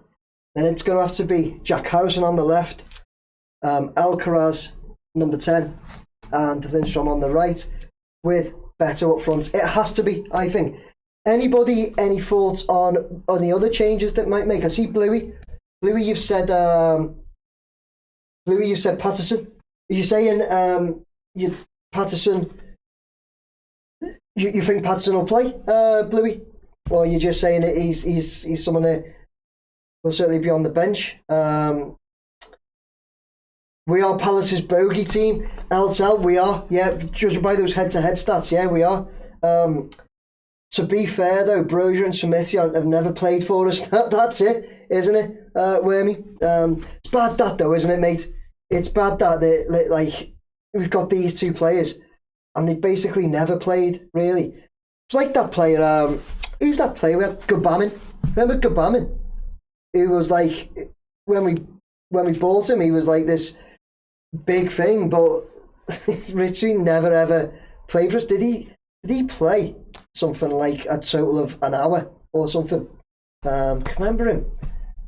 [SPEAKER 1] Then it's going to have to be Jack Harrison on the left, Alcaraz, number 10, and Lindstrom on the right, with Beto up front. It has to be, I think. Anybody, any thoughts on the other changes that might make? I see Bluey. Bluey, you've said Patterson. Are you saying Patterson? You think Patterson will play, Bluey? Or are you just saying that he's someone that will certainly be on the bench? We are Palace's bogey team. LTL, we are. Yeah, judging by those head-to-head stats, yeah, we are. To be fair, though, Brozier and Smithy have never played for us. That's it, isn't it, Wormy? It's bad that, though, isn't it, mate? It's bad that we've got these two players and they basically never played, really. It's like that player, who's that player we had? Gbamin. Remember Gbamin? Who was like, when we bought him, he was like this big thing, but Richie never ever played for us. Did he play something like a total of an hour or something? Remember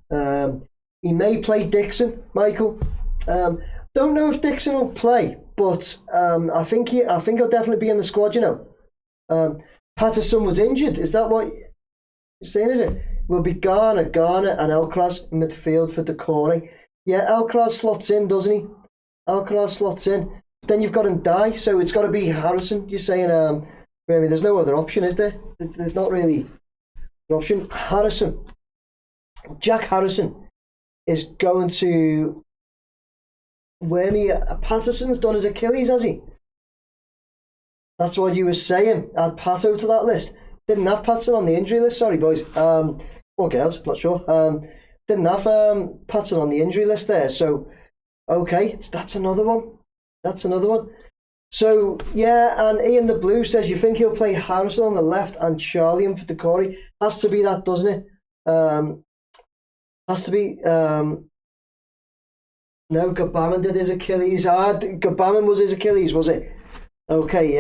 [SPEAKER 1] him? He may play Dixon, Michael. Don't know if Dixon will play, but I think he'll definitely be in the squad. You know, Patterson was injured. Is that what you're saying? Is it? Will be Garner, and Alcaraz in midfield for Decore. Yeah, Alcaraz slots in, doesn't he? Alcaraz slots in. Then you've got Ndiaye, so it's got to be Harrison. You're saying, really, there's no other option, is there? There's not really an option. Harrison. Jack Harrison is going to... Patterson's done his Achilles, has he? That's what you were saying. Add Pato to that list. Didn't have Patterson on the injury list, sorry boys. Or girls, not sure. Didn't have Patterson on the injury list there, so okay, that's another one. So yeah, and Ian the Blue says you think he'll play Harrison on the left and Charlie in for Decore. Has to be that, doesn't it? Has to be. No, Gbamin did his Achilles. Gbamin was his Achilles, was it? Okay,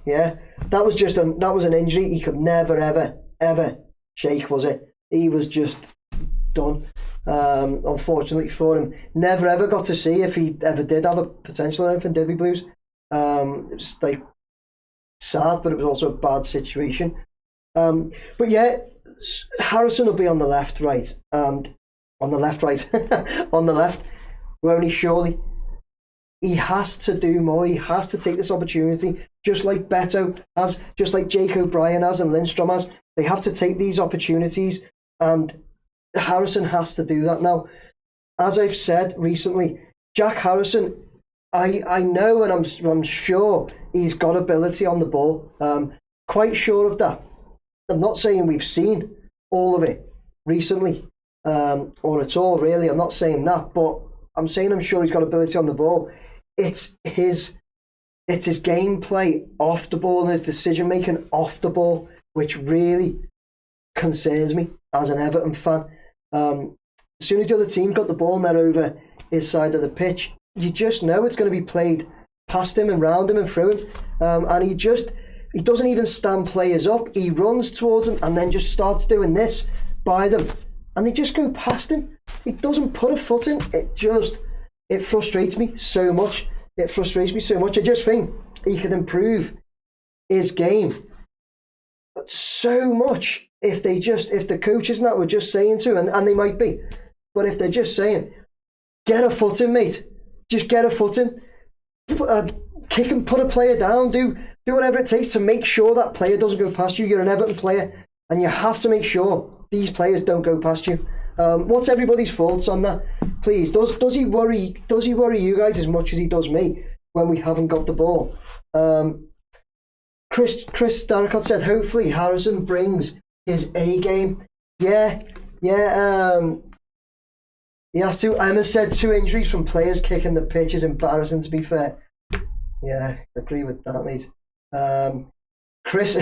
[SPEAKER 1] yeah. That was an injury he could never, ever shake, was it? He was just done. Unfortunately for him, never ever got to see if he ever did have a potential or anything, did we, Blues? It was like sad, but it was also a bad situation. But yeah, Harrison will be on the left, right, and on the left, on the left. Won't he? Surely he has to do more. He has to take this opportunity, just like Beto has, just like Jake O'Brien has, and Lindstrom has. They have to take these opportunities, and Harrison has to do that now. As I've said recently, Jack Harrison, I know, and I'm sure he's got ability on the ball. Quite sure of that. I'm not saying we've seen all of it recently, or at all, really. I'm not saying that, but I'm saying I'm sure he's got ability on the ball. It's his gameplay off the ball and his decision making off the ball which really concerns me as an Everton fan. As soon as the other team got the ball and they're over his side of the pitch, you just know it's going to be played past him and round him and through him. And he doesn't even stand players up. He runs towards them and then just starts doing this by them. And they just go past him. He doesn't put a foot in. It frustrates me so much. I just think he could improve his game so much if the coaches and that were just saying to him, and they might be, but if they're just saying, get a foot in, mate. Just get a foot in. Kick and put a player down. Do whatever it takes to make sure that player doesn't go past you. You're an Everton player, and you have to make sure these players don't go past you. What's everybody's thoughts on that? Please, does he worry you guys as much as he does me when we haven't got the ball? Chris Darricott said, hopefully Harrison brings his A game. Yeah. He has to. Emma said 2 injuries from players kicking the pitch is embarrassing, to be fair. Yeah, I agree with that, mate. Chris,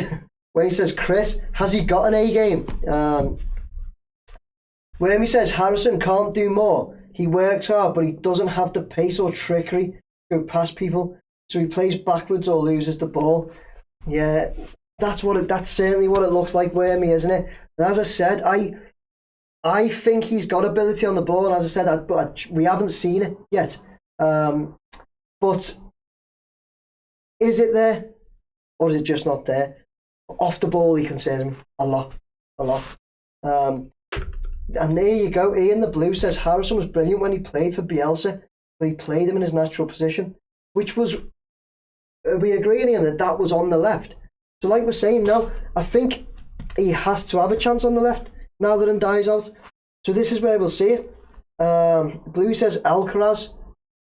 [SPEAKER 1] when he says, Chris, has he got an A game? When he says Harrison can't do more, he works hard, but he doesn't have the pace or trickery to go past people, so he plays backwards or loses the ball. Yeah, that's certainly what it looks like, Wormy, isn't it? And as I said, I think he's got ability on the ball, and as I said, but we haven't seen it yet. But is it there, or is it just not there? Off the ball, he concerns me a lot. And there you go. Ian the Blue says Harrison was brilliant when he played for Bielsa, but he played him in his natural position, which was, we agree, Ian, that was on the left. So like we're saying now, I think he has to have a chance on the left now that Ndiaye's out. So this is where we'll see it. Blue says Alcaraz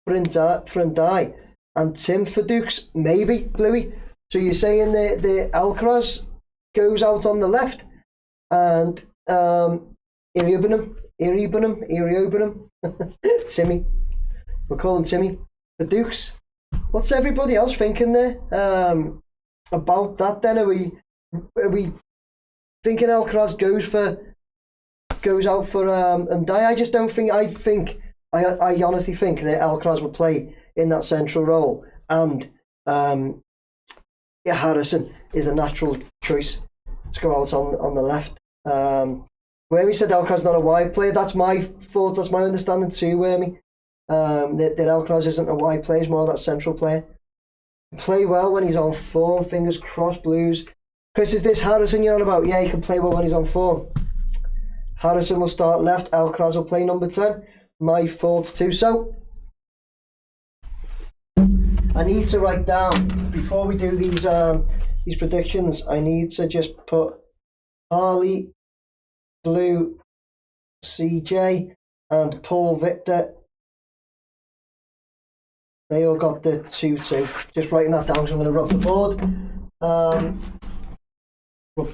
[SPEAKER 1] for Ndiaye and Tim for Dukes, maybe, Bluey. So you're saying the Alcaraz goes out on the left and Iriobinum, Timmy. We're calling Timmy for Dukes. What's everybody else thinking there about that then? Are we thinking Alcaraz goes out for Ndiaye? I just don't think. I honestly think that Alcaraz will play in that central role, and Harrison is a natural choice to go out on the left. Wormy said Alcaraz not a wide player. That's my thoughts. That's my understanding too, Wormy. That Alcaraz isn't a wide player. He's more of that central player. Play well when he's on form. Fingers crossed, Blues. Chris, is this Harrison you're on about? Yeah, he can play well when he's on form. Harrison will start left. Alcaraz will play number 10. My thoughts too. So I need to write down, before we do these predictions, I need to just put Harley, Blue, CJ and Paul Victor. They all got the 2-2. Just writing that down, so I'm going to rub the board. Rub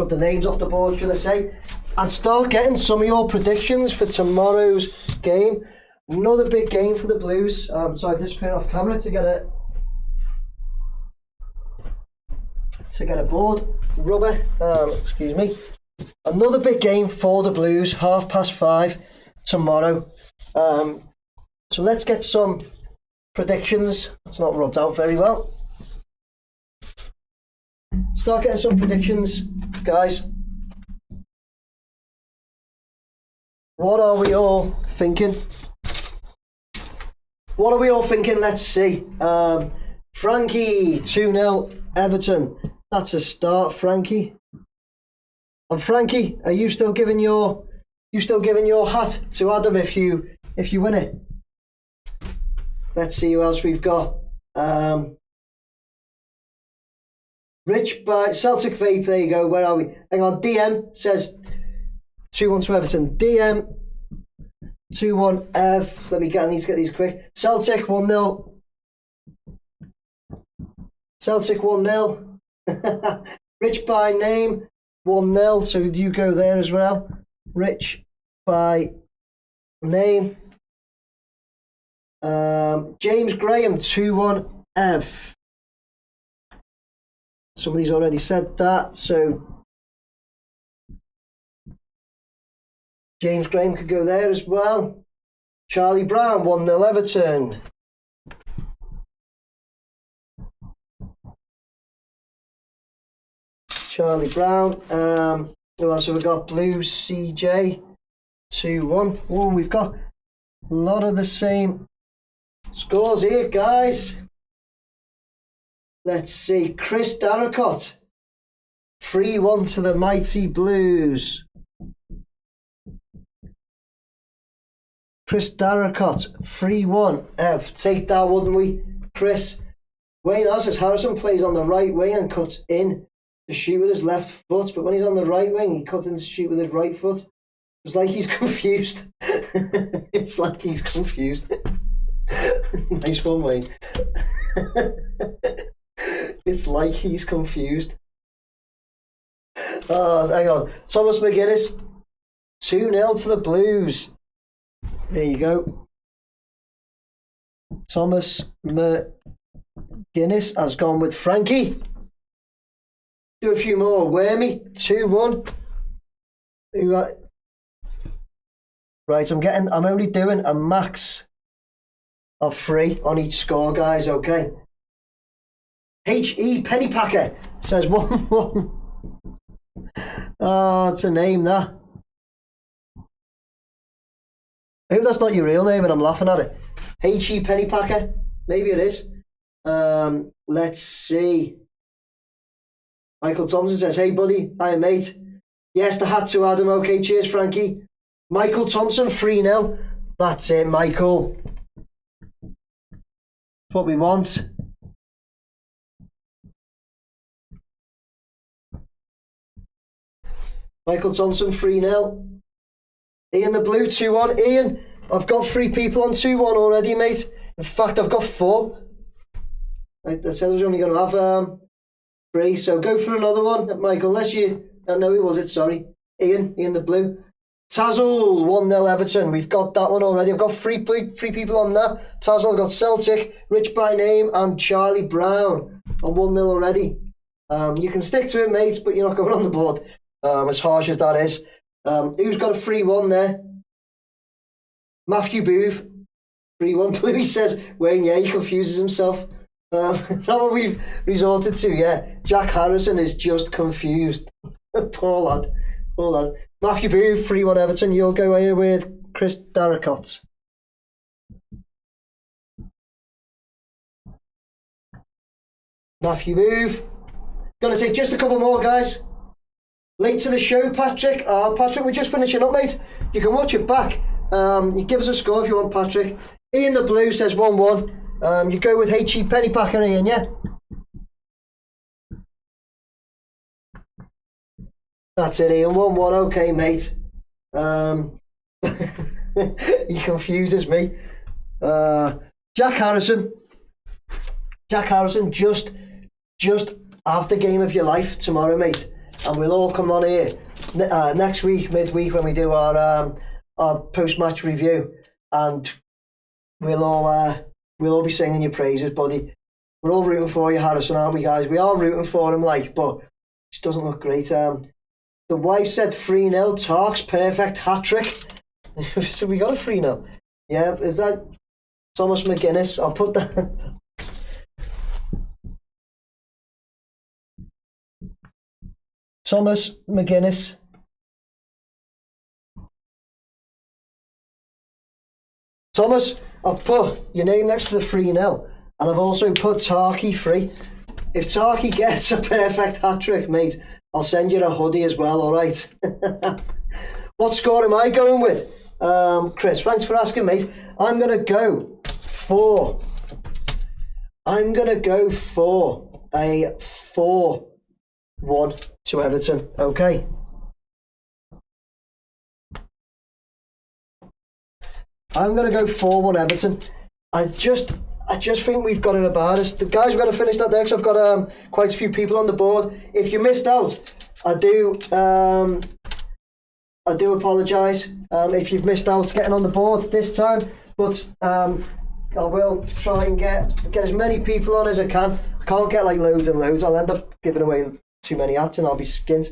[SPEAKER 1] the names off the board, should I say. And start getting some of your predictions for tomorrow's game. Another big game for the Blues. So I've disappeared off camera to get a board. Rubber. Excuse me. Another big game for the Blues. 5:30 tomorrow. So let's get some predictions. That's not rubbed out very well. Start getting some predictions, guys. What are we all thinking? Let's see. Frankie, 2-0 Everton. That's a start, Frankie. And Frankie, are you still giving your hat to Adam if you win it? Let's see who else we've got. Rich by Celtic Vape, there you go. Where are we? Hang on, DM says 2-1 to Everton. DM 2-1 Ev. I need to get these quick. Celtic 1-0. Celtic 1-0. Rich by name 1-0. So you go there as well. Rich by name. James Graham 2-1 Ev. Somebody's already said that, so James Graham could go there as well. Charlie Brown 1-0 Everton. Charlie Brown. Who else have we got? Blues CJ 2-1. Oh, we've got a lot of the same scores here, guys. Let's see. Chris Darricott 3-1 to the mighty Blues. Chris Darricott 3-1. Ev, take that, wouldn't we, Chris? Wayne says Harrison plays on the right wing and cuts in to shoot with his left foot, but when he's on the right wing, he cuts in to shoot with his right foot. It's like he's confused. It's like he's confused. Nice one, Wayne. It's like he's confused. Oh, hang on. Thomas McGuinness, 2-0 to the Blues. There you go. Thomas McGuinness has gone with Frankie. Do a few more. Wormy, 2-1. Right, I'm only doing a max of 3 on each score, guys, okay? H.E. Pennypacker says 1-1. Oh, it's a name, that. I hope that's not your real name and I'm laughing at it. H.E. Pennypacker. Maybe it is. Let's see. Michael Thompson says, hey, buddy. Hi, mate. Yes, the hat to Adam. Okay, cheers, Frankie. Michael Thompson, 3-0. That's it, Michael. That's what we want. Michael Thompson, 3-0. Ian the Blue, 2-1. Ian, I've got 3 people on 2-1 already, mate. In fact, I've got 4. I said I was only going to have 3, so go for another one, Michael, unless you don't know who was it, sorry. Ian the Blue. Tazzle, 1-0 Everton. We've got that one already. I've got 3 people on that. Tazzle, I've got Celtic, Rich by Name, and Charlie Brown on 1-0 already. You can stick to it, mate, but you're not going on the board. As harsh as that is. Who's got a 3-1 there? Matthew Booth, 3-1. Bluey says, Wayne, yeah, he confuses himself. Is that what we've resorted to? Yeah. Jack Harrison is just confused. Poor lad. Matthew Booth, 3-1 Everton. You'll go here with Chris Darracott. Matthew Booth. Gonna take just a couple more, guys. Late to the show, Patrick. Patrick, we're just finishing up, mate. You can watch it back. You give us a score if you want, Patrick. Ian the Blue says 1-1. You go with H.E. Pennypacker, Ian, yeah? That's it, Ian. 1-1. Okay, mate. He confuses me. Jack Harrison, just have the game of your life tomorrow, mate. And we'll all come on here next week, midweek, when we do our post-match review, and we'll all be singing your praises, buddy. We're all rooting for you, Harrison, aren't we, guys? We are rooting for him, but it just doesn't look great. The wife said 3-0. Tark's perfect hat trick. So we got a 3-0. Yeah, is that Thomas McGuinness? I'll put that. Thomas McGuinness. Thomas, I've put your name next to the 3-0, and I've also put Tarky 3. If Tarky gets a perfect hat trick, mate, I'll send you a hoodie as well, alright? What score am I going with? Chris, thanks for asking, mate. I'm going to go for a 4-1 to Everton, okay? I'm going to go 4-1 Everton. I just think we've got it about us. The guys, we're going to finish that there because I've got quite a few people on the board. If you missed out, I do apologise if you've missed out getting on the board this time, but I will try and get as many people on as I can. I can't get like loads and loads. I'll end up giving away too many hats and I'll be skint.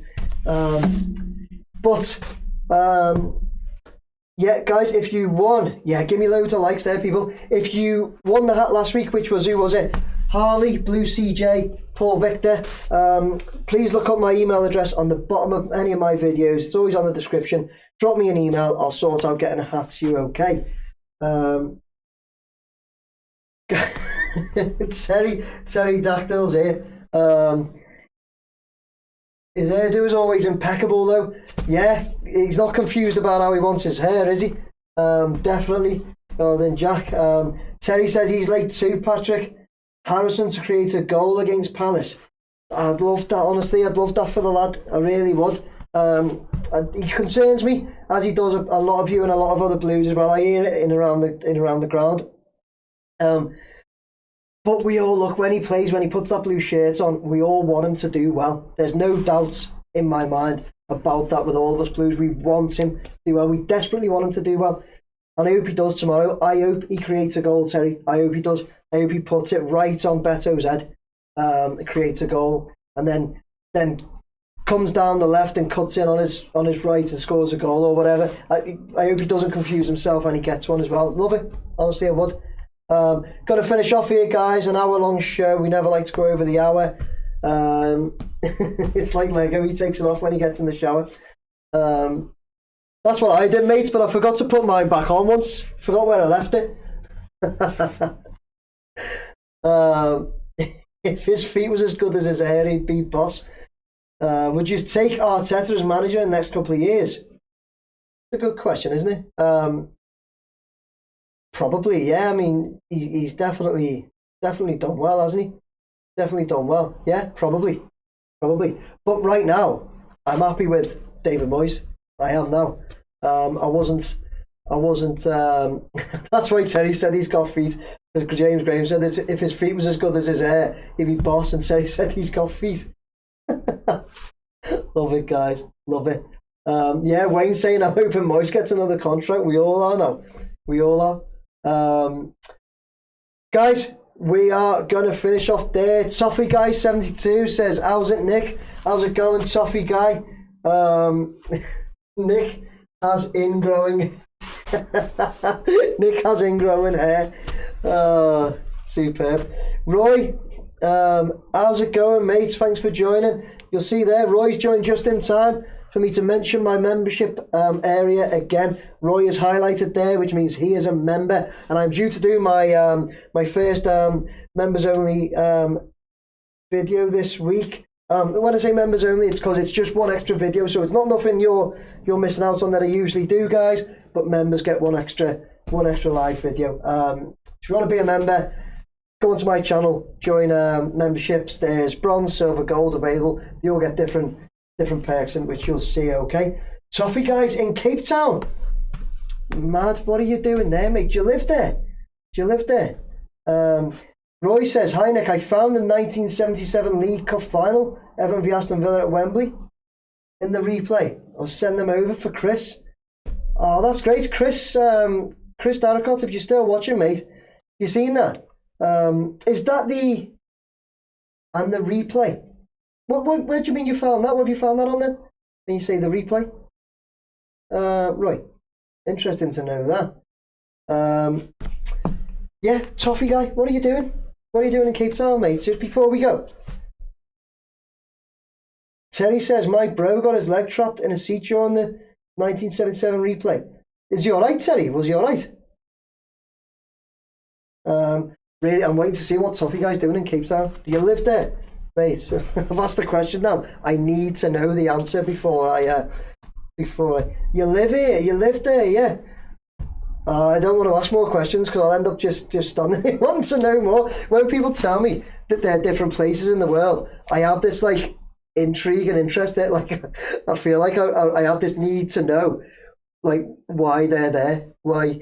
[SPEAKER 1] Yeah, guys, if you won, give me loads of likes there, people. If you won the hat last week, who was it? Harley, Blue CJ, Paul Victor. Please look up my email address on the bottom of any of my videos. It's always on the description. Drop me an email. I'll sort out getting a hat to you, okay? Terry Dactyls here. His hairdo is always impeccable, though. Yeah, he's not confused about how he wants his hair, is he? Definitely. Rather than Jack. Terry says he's late too, Patrick. Harrison to create a goal against Palace. I'd love that, honestly. I'd love that for the lad. I really would. He concerns me, as he does a lot of you and a lot of other Blues as well. I hear it in around the ground. But we all look, when he plays, when he puts that blue shirt on, we all want him to do well. There's no doubts in my mind about that with all of us Blues. We want him to do well. We desperately want him to do well. And I hope he does tomorrow. I hope he creates a goal, Terry. I hope he does. I hope he puts it right on Beto's head, creates a goal, and then comes down the left and cuts in on his right and scores a goal or whatever. I hope he doesn't confuse himself and he gets one as well. Love it. Honestly, I would. Got to finish off here, guys. An hour-long show. We never like to go over the hour. It's like Lego. He takes it off when he gets in the shower. That's what I did, mates, but I forgot to put mine back on once. Forgot where I left it. If his feet was as good as his hair, he'd be boss. Would you take Arteta as manager in the next couple of years? It's a good question, isn't it? Probably, yeah. I mean, he's definitely done well, hasn't he? Definitely done well. Yeah, probably. But right now, I'm happy with David Moyes. I am now. I wasn't. That's why Terry said he's got feet. Because James Graham said that if his feet was as good as his hair, he'd be boss. And Terry said he's got feet. Love it, guys. Love it. Yeah, Wayne saying I'm hoping Moyes gets another contract. We all are now. We all are. Guys, we are going to finish off there. Toffee Guy 72 says, how's it, Nick? How's it going, Toffee Guy? Nick has ingrowing hair. Superb. Roy, how's it going, mates? Thanks for joining. You'll see there, Roy's joined just in time for me to mention my membership area again. Roy is highlighted there, which means he is a member, and I'm due to do my my first members only video this week. When I say members only, it's because it's just one extra video, so it's not nothing you're missing out on that I usually do, guys. But members get one extra live video. If you want to be a member, go onto my channel, join memberships. There's bronze, silver, gold available. They all get different perks in which you'll see. Okay, Toffee Guys in Cape Town. Mad, what are you doing there, mate? Do you live there? Roy says, hi Nick, I found the 1977 League Cup final, Everton v Aston Villa at Wembley, in the replay. I'll send them over for Chris. Oh, that's great. Chris Darracott, if you're still watching, mate, you seen that? Is that the replay? Where do you mean you found that? What have you found that on then? When you say the replay? Right. Interesting to know that. Yeah, Toffee Guy, what are you doing? What are you doing in Cape Town, mate? Just before we go. Terry says, my bro got his leg trapped in a seat during the 1977 replay. Is he alright, Terry? Was he alright? Really, I'm waiting to see what Toffee Guy's doing in Cape Town. Do you live there? Mate, I've asked the question now. I need to know the answer before I... You live here? You live there, yeah? I don't want to ask more questions because I'll end up just wanting to know more. When people tell me that they're different places in the world, I have this like intrigue and interest that like I feel like I have this need to know like why they're there. Why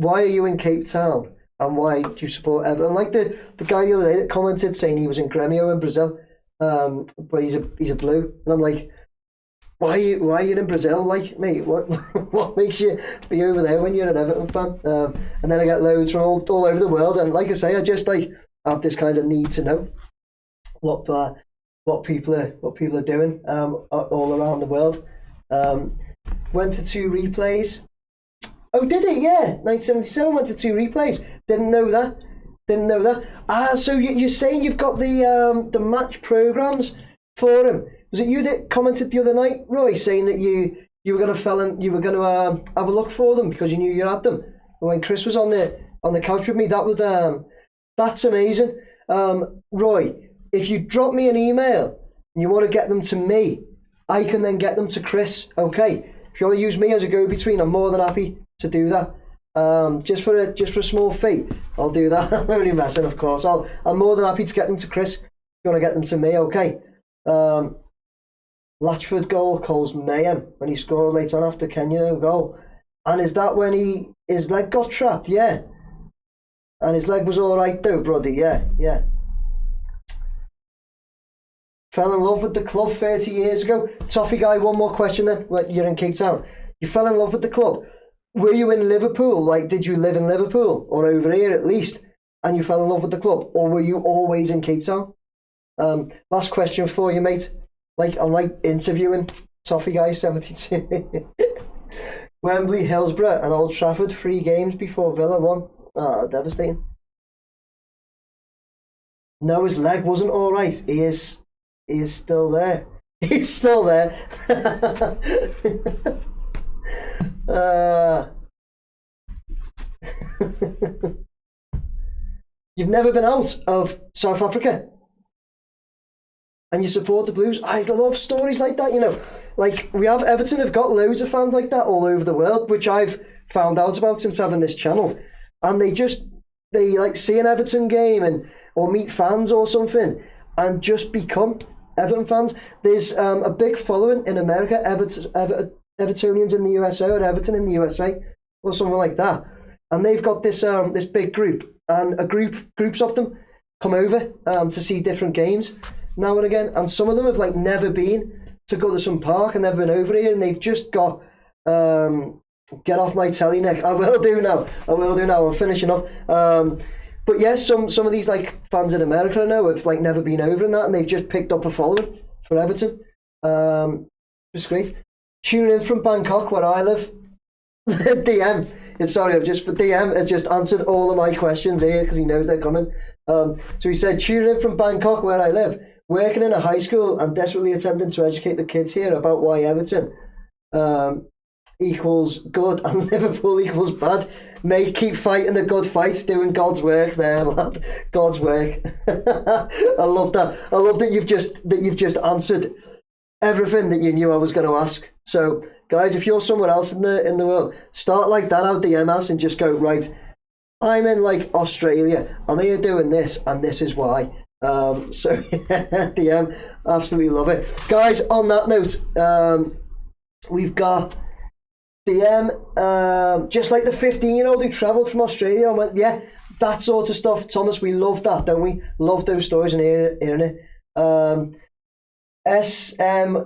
[SPEAKER 1] are you in Cape Town and why do you support Everton? Like the guy the other day that commented saying he was in Grêmio in Brazil, but he's a blue, and I'm like, Why are you in Brazil? Like, mate, what makes you be over there when you're an Everton fan? And then I get loads from all over the world, and like I say, I just like have this kind of need to know what people are doing all around the world. Went to 2 replays. Oh, did it? Yeah, 1977 went to 2 replays. Didn't know that. So you're saying you've got the match programs for him? Was it you that commented the other night, Roy, saying that you were going to have a look for them because you knew you had them? And when Chris was on the couch with me, that's amazing. Roy, if you drop me an email and you want to get them to me, I can then get them to Chris. Okay, if you want to use me as a go-between, I'm more than happy to do that. Just for a small fee, I'll do that. I'm only messing, of course. I'm more than happy to get them to Chris. If you want to get them to me, okay. Latchford goal, Cole's mayhem when he scored late on after Kenya goal. And is that when his leg got trapped? Yeah. And his leg was all right though, brother. Yeah. Fell in love with the club 30 years ago. Toffee guy, one more question then. Well, you're in Cape Town. You fell in love with the club. Were you in Liverpool? Like, did you live in Liverpool or over here at least? And you fell in love with the club, or were you always in Cape Town? Last question for you, mate. Like, I'm like interviewing Toffee guy 72. Wembley, Hillsborough, and Old Trafford, 3 games before Villa won. Ah, devastating. No, his leg wasn't all right. He is still there. He's still there. You've never been out of South Africa and you support the Blues. I love stories like that, you know. Like, Everton have got loads of fans like that all over the world, which I've found out about since having this channel. And they like see an Everton game or meet fans or something and just become Everton fans. There's a big following in America, Evertonians in the USA or Everton in the USA or something like that. And they've got this big group, and groups of them come over to see different games now and again. And some of them have like never been to Goodison Park and never been over here, and they've just got get off my telly, Nick. I will do now. I'm finishing up. But yes, some of these like fans in America I know have like never been over in that, and they've just picked up a following for Everton. It's great. Tuning in from Bangkok, where I live. DM has just answered all of my questions here because he knows they're coming. So he said, tuning in from Bangkok, where I live, working in a high school and desperately attempting to educate the kids here about why Everton equals good and Liverpool equals bad. Mate, keep fighting the good fights, doing God's work there, lad. God's work. I love that. I love that you've just answered everything that you knew I was going to ask. So, guys, if you're somewhere else in the world, start like that out DM us and just go, right, I'm in like Australia and they are doing this and this is why. So DM, absolutely love it. Guys, on that note, we've got DM, just like the 15-year-old who travelled from Australia and went, yeah, that sort of stuff. Thomas, we love that, don't we? Love those stories and hearing it. SM,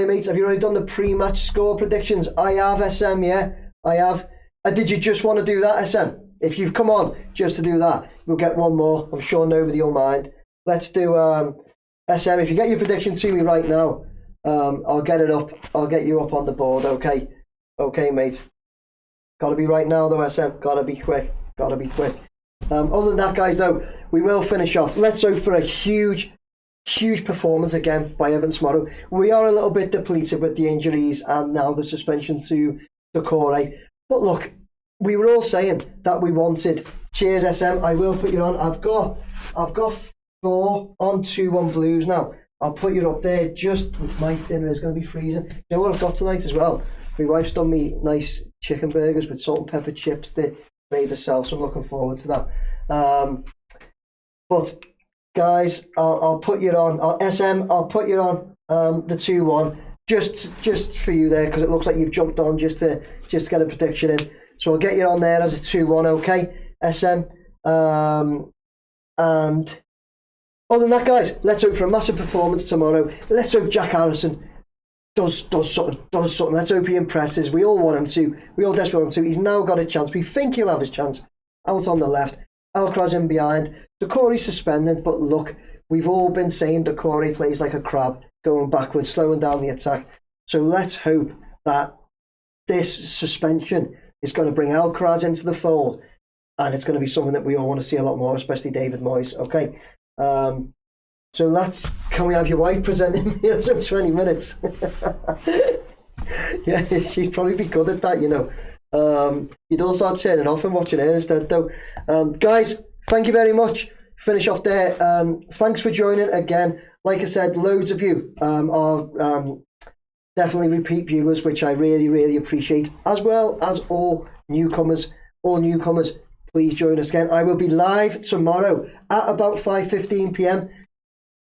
[SPEAKER 1] mate, have you already done the pre-match score predictions? I have, SM, yeah, I have. Did you just want to do that, SM? If you've come on just to do that, we'll get one more. I'm sure nobody will mind. Let's do SM. If you get your prediction to me right now, I'll get it up. I'll get you up on the board, okay? Okay, mate. Gotta be right now, though, SM. Gotta be quick. Other than that, guys, though, we will finish off. Let's hope for a huge performance again by Everton tomorrow. We are a little bit depleted with the injuries and now the suspension to Corey. But look, we were all saying that we wanted. Cheers, SM. I will put you on. I've got 4 on 2-1 Blues now. I'll put you up there. Just my dinner is going to be freezing. You know what I've got tonight as well? My wife's done me nice chicken burgers with salt and pepper chips that made herself, so I'm looking forward to that. But guys, I'll put you on. SM, I'll put you on the 2-1 just for you there because it looks like you've jumped on just to get a prediction in. So I'll get you on there as a 2-1, okay, SM. And other than that, guys, let's hope for a massive performance tomorrow. Let's hope Jack Harrison does something. Let's hope he impresses. We all want him to. We all desperately want him to. He's now got a chance. We think he'll have his chance out on the left. Alcaraz in behind. Decore's suspended, but look, we've all been saying Decore plays like a crab, going backwards, slowing down the attack. So let's hope that this suspension is going to bring Alcaraz into the fold, and it's going to be something that we all want to see a lot more, especially David Moyes. Okay, so can we have your wife presenting meals in 20 minutes? Yeah, she'd probably be good at that, you know. You'd all start turning off and watching her instead, though. Guys, thank you very much. Finish off there. Thanks for joining again. Like I said, loads of you are definitely repeat viewers, which I really, really appreciate, as well as all newcomers. Please join us again. I will be live tomorrow at about 5:15 p.m.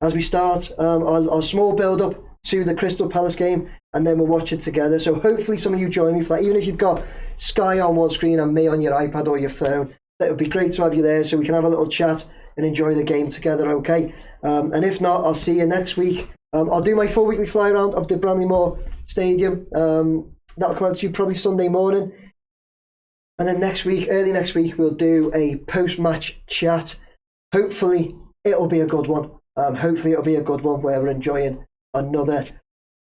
[SPEAKER 1] as we start our small build-up to the Crystal Palace game, and then we'll watch it together. So hopefully some of you join me for that, even if you've got Sky on one screen and me on your iPad or your phone. It would be great to have you there so we can have a little chat and enjoy the game together, okay? And if not, I'll see you next week. I'll do my full weekly fly around of the Branley-Moore Stadium. That'll come out to you probably Sunday morning. And then next week, early next week, we'll do a post-match chat. Hopefully, it'll be a good one. Hopefully, it'll be a good one where we're enjoying another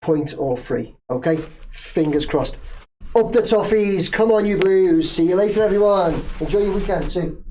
[SPEAKER 1] point or three. Okay? Fingers crossed. Up the Toffees. Come on, you Blues. See you later, everyone. Enjoy your weekend too.